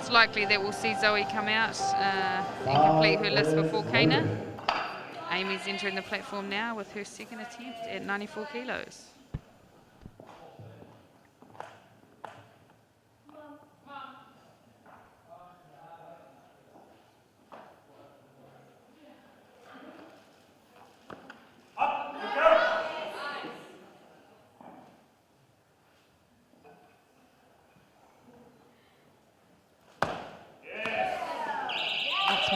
It's likely that we'll see Zoe come out and complete her list before Kana. Amy's entering the platform now with her second attempt at 94 kilos.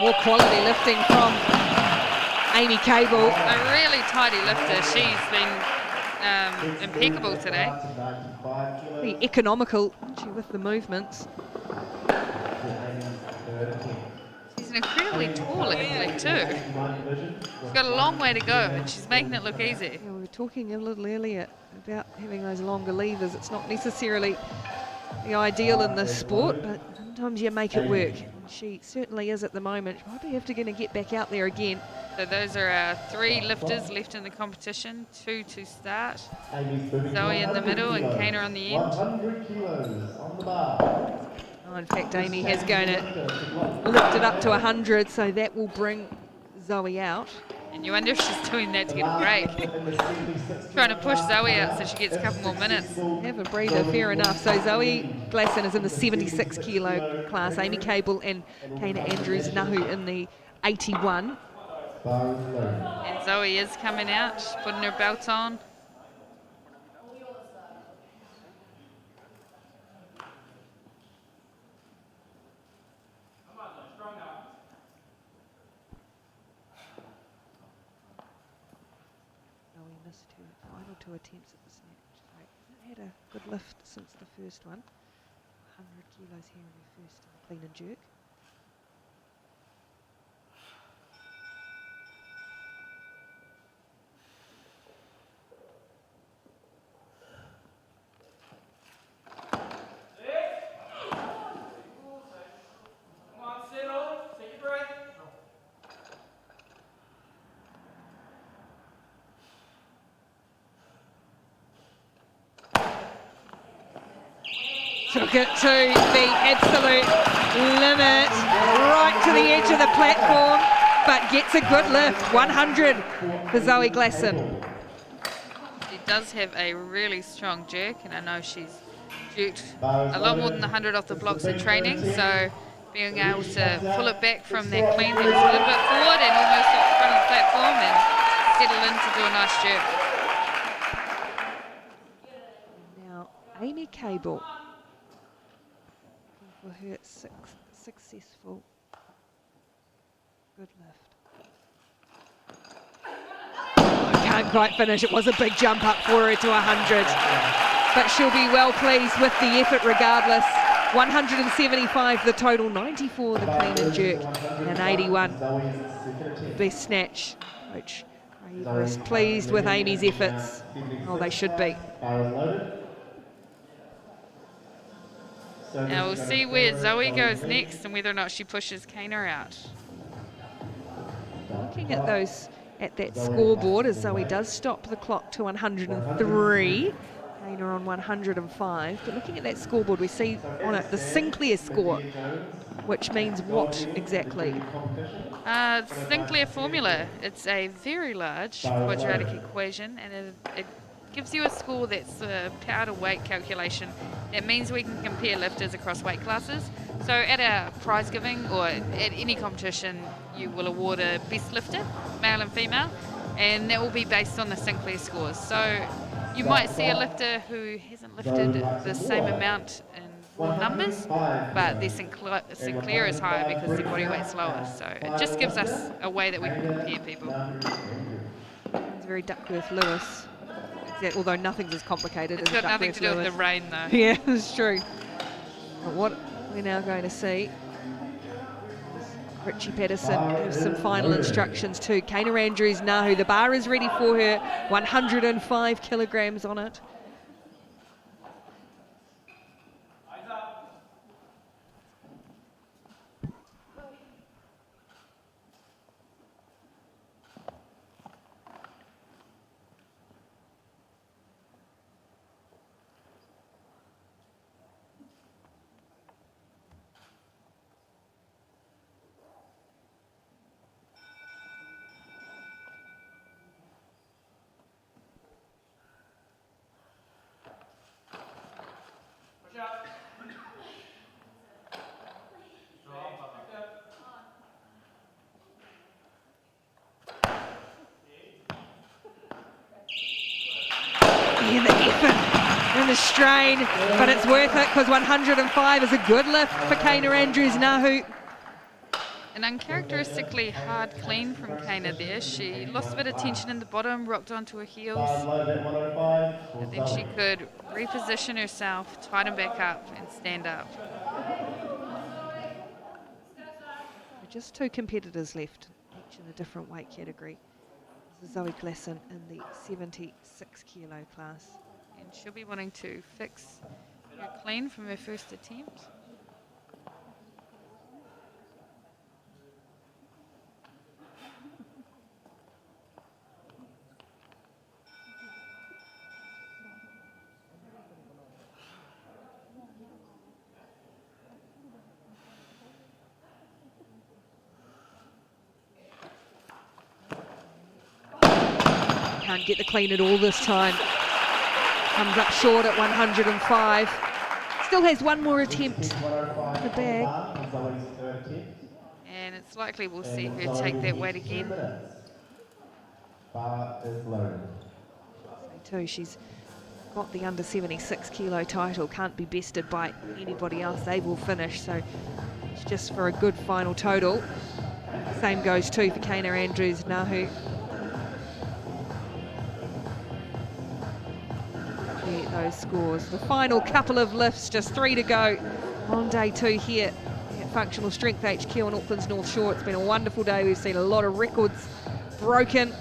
More quality lifting from Amy Cable. A really tidy lifter. She's been impeccable today. Really economical with the movements. She's an incredibly tall athlete too. She's got a long way to go, and she's making it look easy. Yeah, we were talking a little earlier about having those longer levers. It's not necessarily the ideal in this sport, but sometimes you make it work. She certainly is at the moment. She might be going to get back out there again. So those are our three lifters left in the competition, two to start. Zoe in the middle and Kana on the end. 100 kilos on the bar. Oh, in fact, Amy has going to lift it up to 100, so that will bring Zoe out. And you wonder if she's doing that to get a break. Trying to push Zoe out so she gets a couple more minutes. Have a breather, fair enough. So Zoe Glasson is in the 76 kilo class, Amy Cable and Kana Andrews-Nahu in the 81. And Zoe is coming out, she's putting her belt on. Missed her final two attempts at the snatch. So hasn't had a good lift since the first one. 100 kilos here in her first clean and jerk. Took it to the absolute limit, right to the edge of the platform, but gets a good lift. 100 for Zoe Glasson. She does have a really strong jerk, and I know she's jerked a lot more than 100 off the blocks in training, so being able to pull it back from that clean that was a little bit forward and almost at the front of the platform and settle in to do a nice jerk. Now, Amy Cable. For her successful good lift. Can't quite finish. It was a big jump up for her to 100, but she'll be well pleased with the effort regardless. 175 the total, 94 the clean and jerk, and 81 best snatch. Coach Raver is pleased with Amy's efforts. Oh, they should be. Now we'll see where Zoe goes next and whether or not she pushes Kana out. Looking at that scoreboard as Zoe does stop the clock to 103, Kana on 105. But looking at that scoreboard, we see on it the Sinclair score, which means what exactly? Sinclair formula. It's a very large quadratic equation, and it gives you a score that's a power to weight calculation. That means we can compare lifters across weight classes. So at our prize giving or at any competition, you will award a best lifter, male and female, and that will be based on the Sinclair scores. So you might see a lifter who hasn't lifted the same amount in raw numbers, but their Sinclair is higher because their body weight's lower. So it just gives us a way that we can compare people. It's very Duckworth-Lewis, although nothing's as complicated It's as got nothing to do with the Duckworth-Lewis. rain though. Yeah, it's true. But what we're now going to see, Richie Patterson gives some final instructions to Kana Andrews-Nahu. The bar is ready for her, 105 kilograms on it. Yeah, the effort and the strain, but it's worth it because 105 is a good lift for Kana Andrews-Nahu. An uncharacteristically hard clean from Kana there. She lost a bit of tension in the bottom, rocked onto her heels, and then she could reposition herself, tighten back up and stand up. Just 2 competitors left, each in a different weight category. This is Zoe Glasson in the 76 kilo class. And she'll be wanting to fix her clean from her first attempt. Can't get the clean at all this time. Comes up short at 105. Still has one more attempt in the bag. And it's likely we'll see her take that weight again. Too, she's got the under 76 kilo title, can't be bested by anybody else. They will finish, so it's just for a good final total. Same goes too for Kana Andrews-Nahu. Those scores. The final couple of lifts, just 3 to go on day 2 here at Functional Strength HQ on Auckland's North Shore. It's been a wonderful day. We've seen a lot of records broken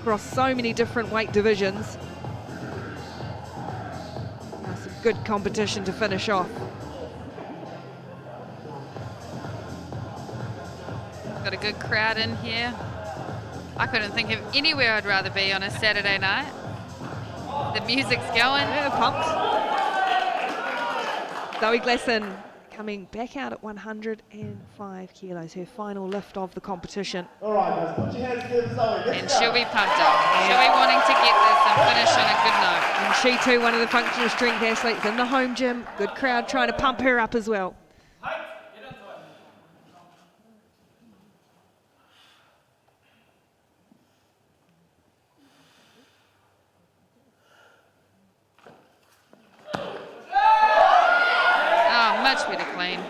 across so many different weight divisions. Some good competition to finish off. Got a good crowd in here. I couldn't think of anywhere I'd rather be on a Saturday night. The music's going. Yeah, pumped. Zoe Glasson coming back out at 105 kilos, her final lift of the competition. All right, guys, put your hands together, Zoe. And she'll be pumped up. She'll be wanting to get this and finish on a good note. And she too, one of the functional strength athletes in the home gym. Good crowd trying to pump her up as well. Much better clean.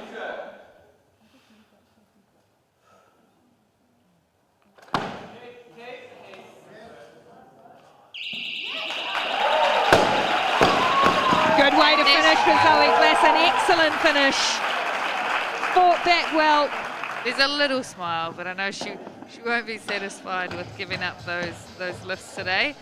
Good way to finish for Zoe Glasson. Excellent finish. Fought back well. There's a little smile, but I know she won't be satisfied with giving up those lifts today.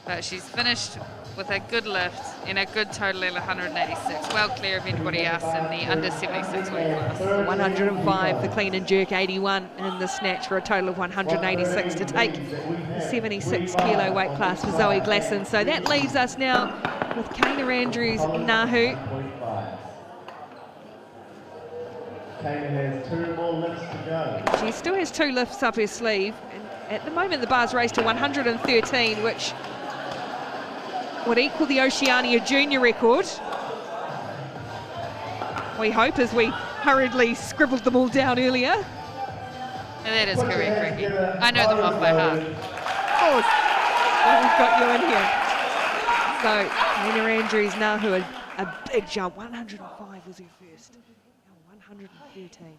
But she's finished with a good lift in a good total at 186, well clear of anybody else in the under 76 weight class. 105 for clean and jerk, 81 in the snatch for a total of 186 to take the 76 kilo weight class for Zoe Glasson. So that leaves us now with Kana Andrews-Nahu. Kana has 2 more lifts to go. She still has 2 lifts up her sleeve. And at the moment the bar's raised to 113, which would equal the Oceania junior record. We hope, as we hurriedly scribbled them all down earlier. That is correct, Ricky. I know them off by heart. Of course. Well, we've got you in here. So, Nina Andrews now, who a big jump. 105 was her first. Now 113.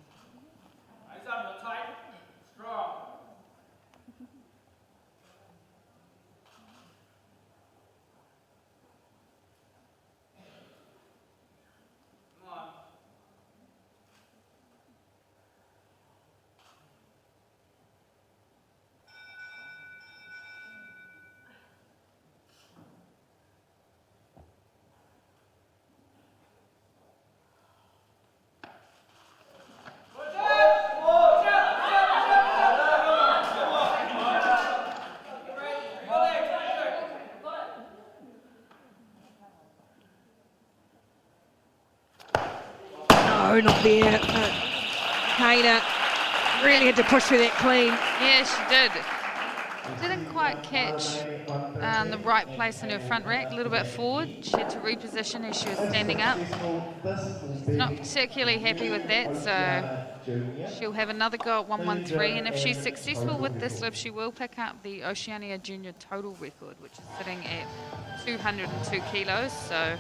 No, not there. Kana really had to push for that clean. Yeah, she did. Didn't quite catch the right place in her front rack, a little bit forward. She had to reposition as she was standing up. She's not particularly happy with that, so she'll have another go at 113, and if she's successful with this lift, she will pick up the Oceania Junior total record, which is sitting at 202 kilos, so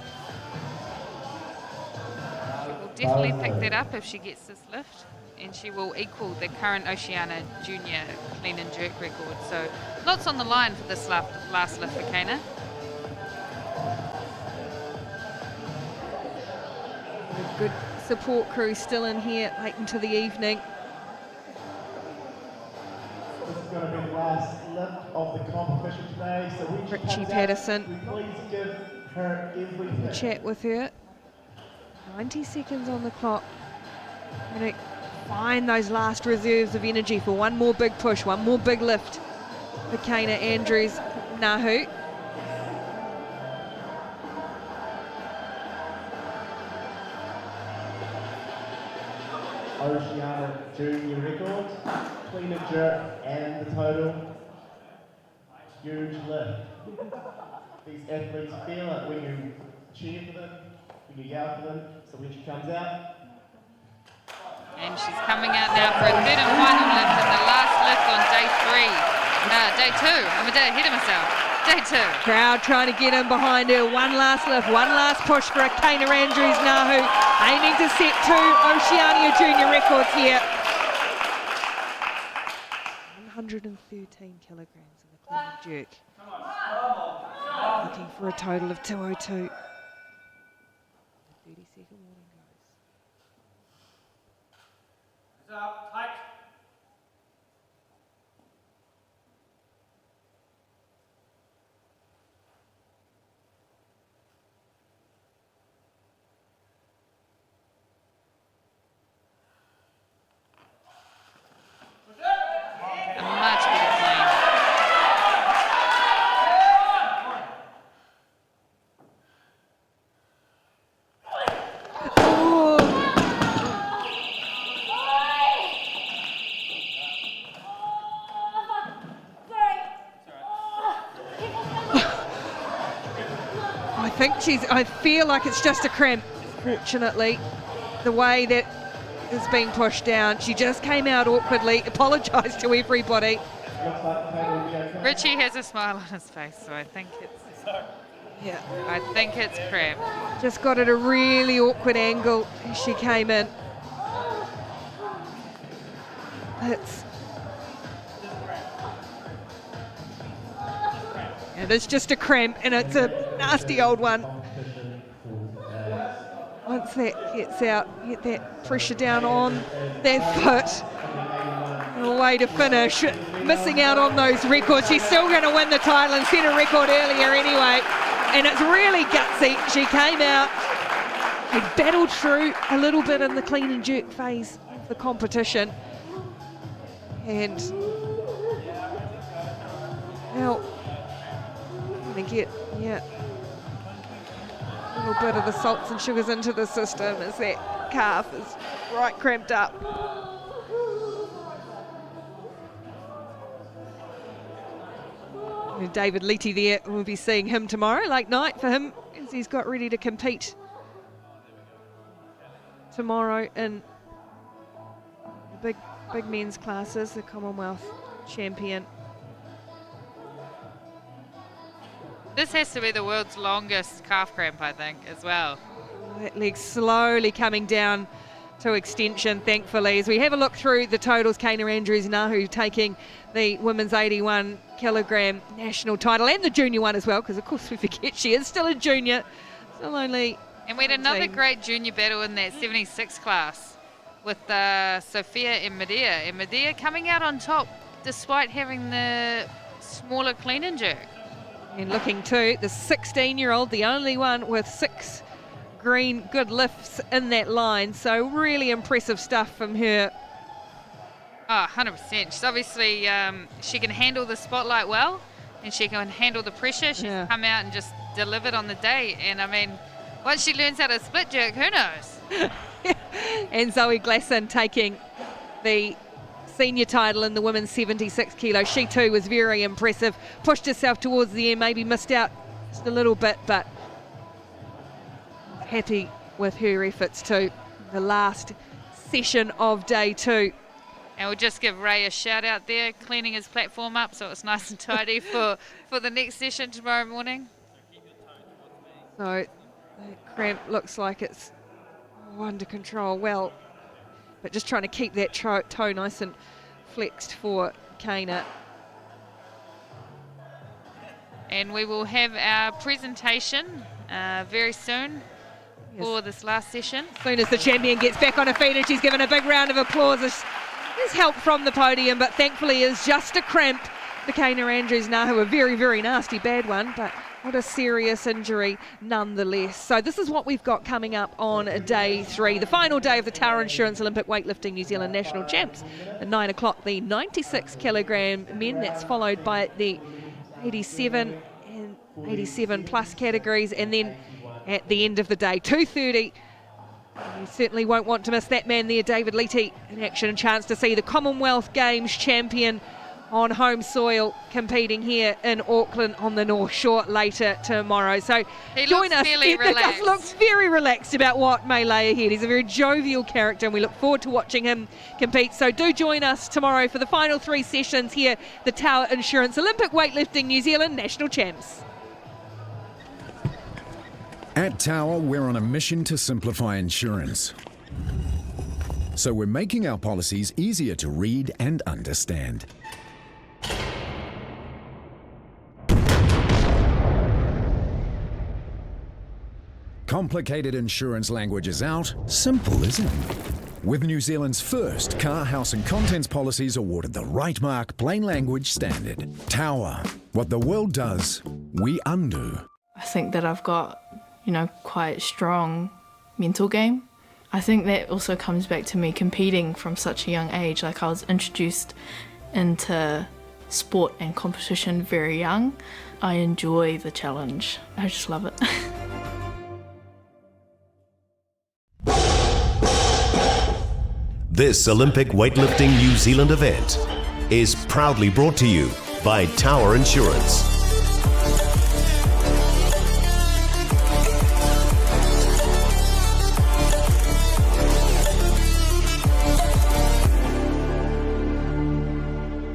she will definitely pick that up if she gets this lift, and she will equal the current Oceania Junior clean and jerk record. So lots on the line for this last lift for Kana. Good support crew still in here late into the evening. This is going to be the last lift of the competition today. So when she Richie comes Patterson. out, please give her everything. Chat with her. 90 seconds on the clock. Going to find those last reserves of energy for one more big push, one more big lift for Kana Andrews Nahu. Oceania Junior record, clean and jerk, and the total. Huge lift. These athletes feel it when you cheer for them, when you yell for them. So when she comes out, And she's coming out now for a third and final lift in the last lift on day 3. Day 2. I'm a day ahead of myself. Day 2. Crowd trying to get in behind her. One last lift, one last push for a Kana Andrews Nahu, aiming to set 2 Oceania Junior records here. 113 kilograms in the clean and jerk. Looking for a total of 202. 30-second warning goes. A much better clean. I feel like it's just a cramp, fortunately, the way that is being pushed down. She just came out awkwardly, apologised to everybody. Richie has a smile on his face, so I think it's cramp. Just got at a really awkward angle as she came in. It's just a cramp, and it's a nasty old one. Once that gets out, get that pressure down on that foot. And a way to finish. Missing out on those records. She's still going to win the title and set a record earlier anyway. And it's really gutsy. She came out, she battled through a little bit in the clean and jerk phase of the competition. And now, going to get, a little bit of the salts and sugars into the system as that calf is right cramped up. And David Leety there, we'll be seeing him tomorrow, late night for him, as he's got ready to compete tomorrow in a big big men's classes, the Commonwealth champion. This has to be the world's longest calf cramp, I think, as well. That leg slowly coming down to extension, thankfully. As we have a look through the totals, Kana Andrews-Nahu taking the women's 81 kilogram national title and the junior one as well, because of course we forget she is still a junior, still only. And we had another great junior battle in that 76 class with Sophia and Medea. And Medea coming out on top despite having the smaller clean and jerk. And looking to the 16-year-old, the only one with 6 green good lifts in that line. So really impressive stuff from her. Oh, 100%. She's obviously, she can handle the spotlight well, and she can handle the pressure. She's come out and just delivered on the day. And I mean, once she learns how to split jerk, who knows? And Zoe Glasson taking the senior title in the women's 76 kilo. She too was very impressive. Pushed herself towards the end, maybe missed out just a little bit, but happy with her efforts too. The last session of day 2. And we'll just give Ray a shout out there, cleaning his platform up so it's nice and tidy for the next session tomorrow morning. So the cramp looks like it's under control well, but just trying to keep that toe nice and flexed for Kana. And we will have our presentation very soon for this last session. As soon as the champion gets back on her feet, and she's given a big round of applause. There's help from the podium, but thankfully is just a cramp for Kana Andrews-Nahu, a very, very nasty bad one, but what a serious injury nonetheless. So this is what we've got coming up on day 3, the final day of the Tower Insurance Olympic Weightlifting New Zealand National Champs. At 9 o'clock, the 96 kilogram men, that's followed by the 87 and 87 plus categories, and then at the end of the day, 2:30, you certainly won't want to miss that man there, David Leety, in action, and chance to see the Commonwealth Games champion on home soil competing here in Auckland on the North Shore later tomorrow. So he join us. He looks very relaxed about what may lay ahead. He's a very jovial character, and we look forward to watching him compete. So do join us tomorrow for the final 3 sessions here, the Tower Insurance Olympic Weightlifting New Zealand National Champs. At Tower, we're on a mission to simplify insurance. So we're making our policies easier to read and understand. Complicated insurance language is out, simple is in. With New Zealand's first car, house and contents policies awarded the right mark plain language standard. Tower, what the world does, we undo. I think that I've got, quite strong mental game. I think that also comes back to me competing from such a young age. Like, I was introduced into sport and competition very young. I enjoy the challenge. I just love it. This Olympic Weightlifting New Zealand event is proudly brought to you by Tower Insurance.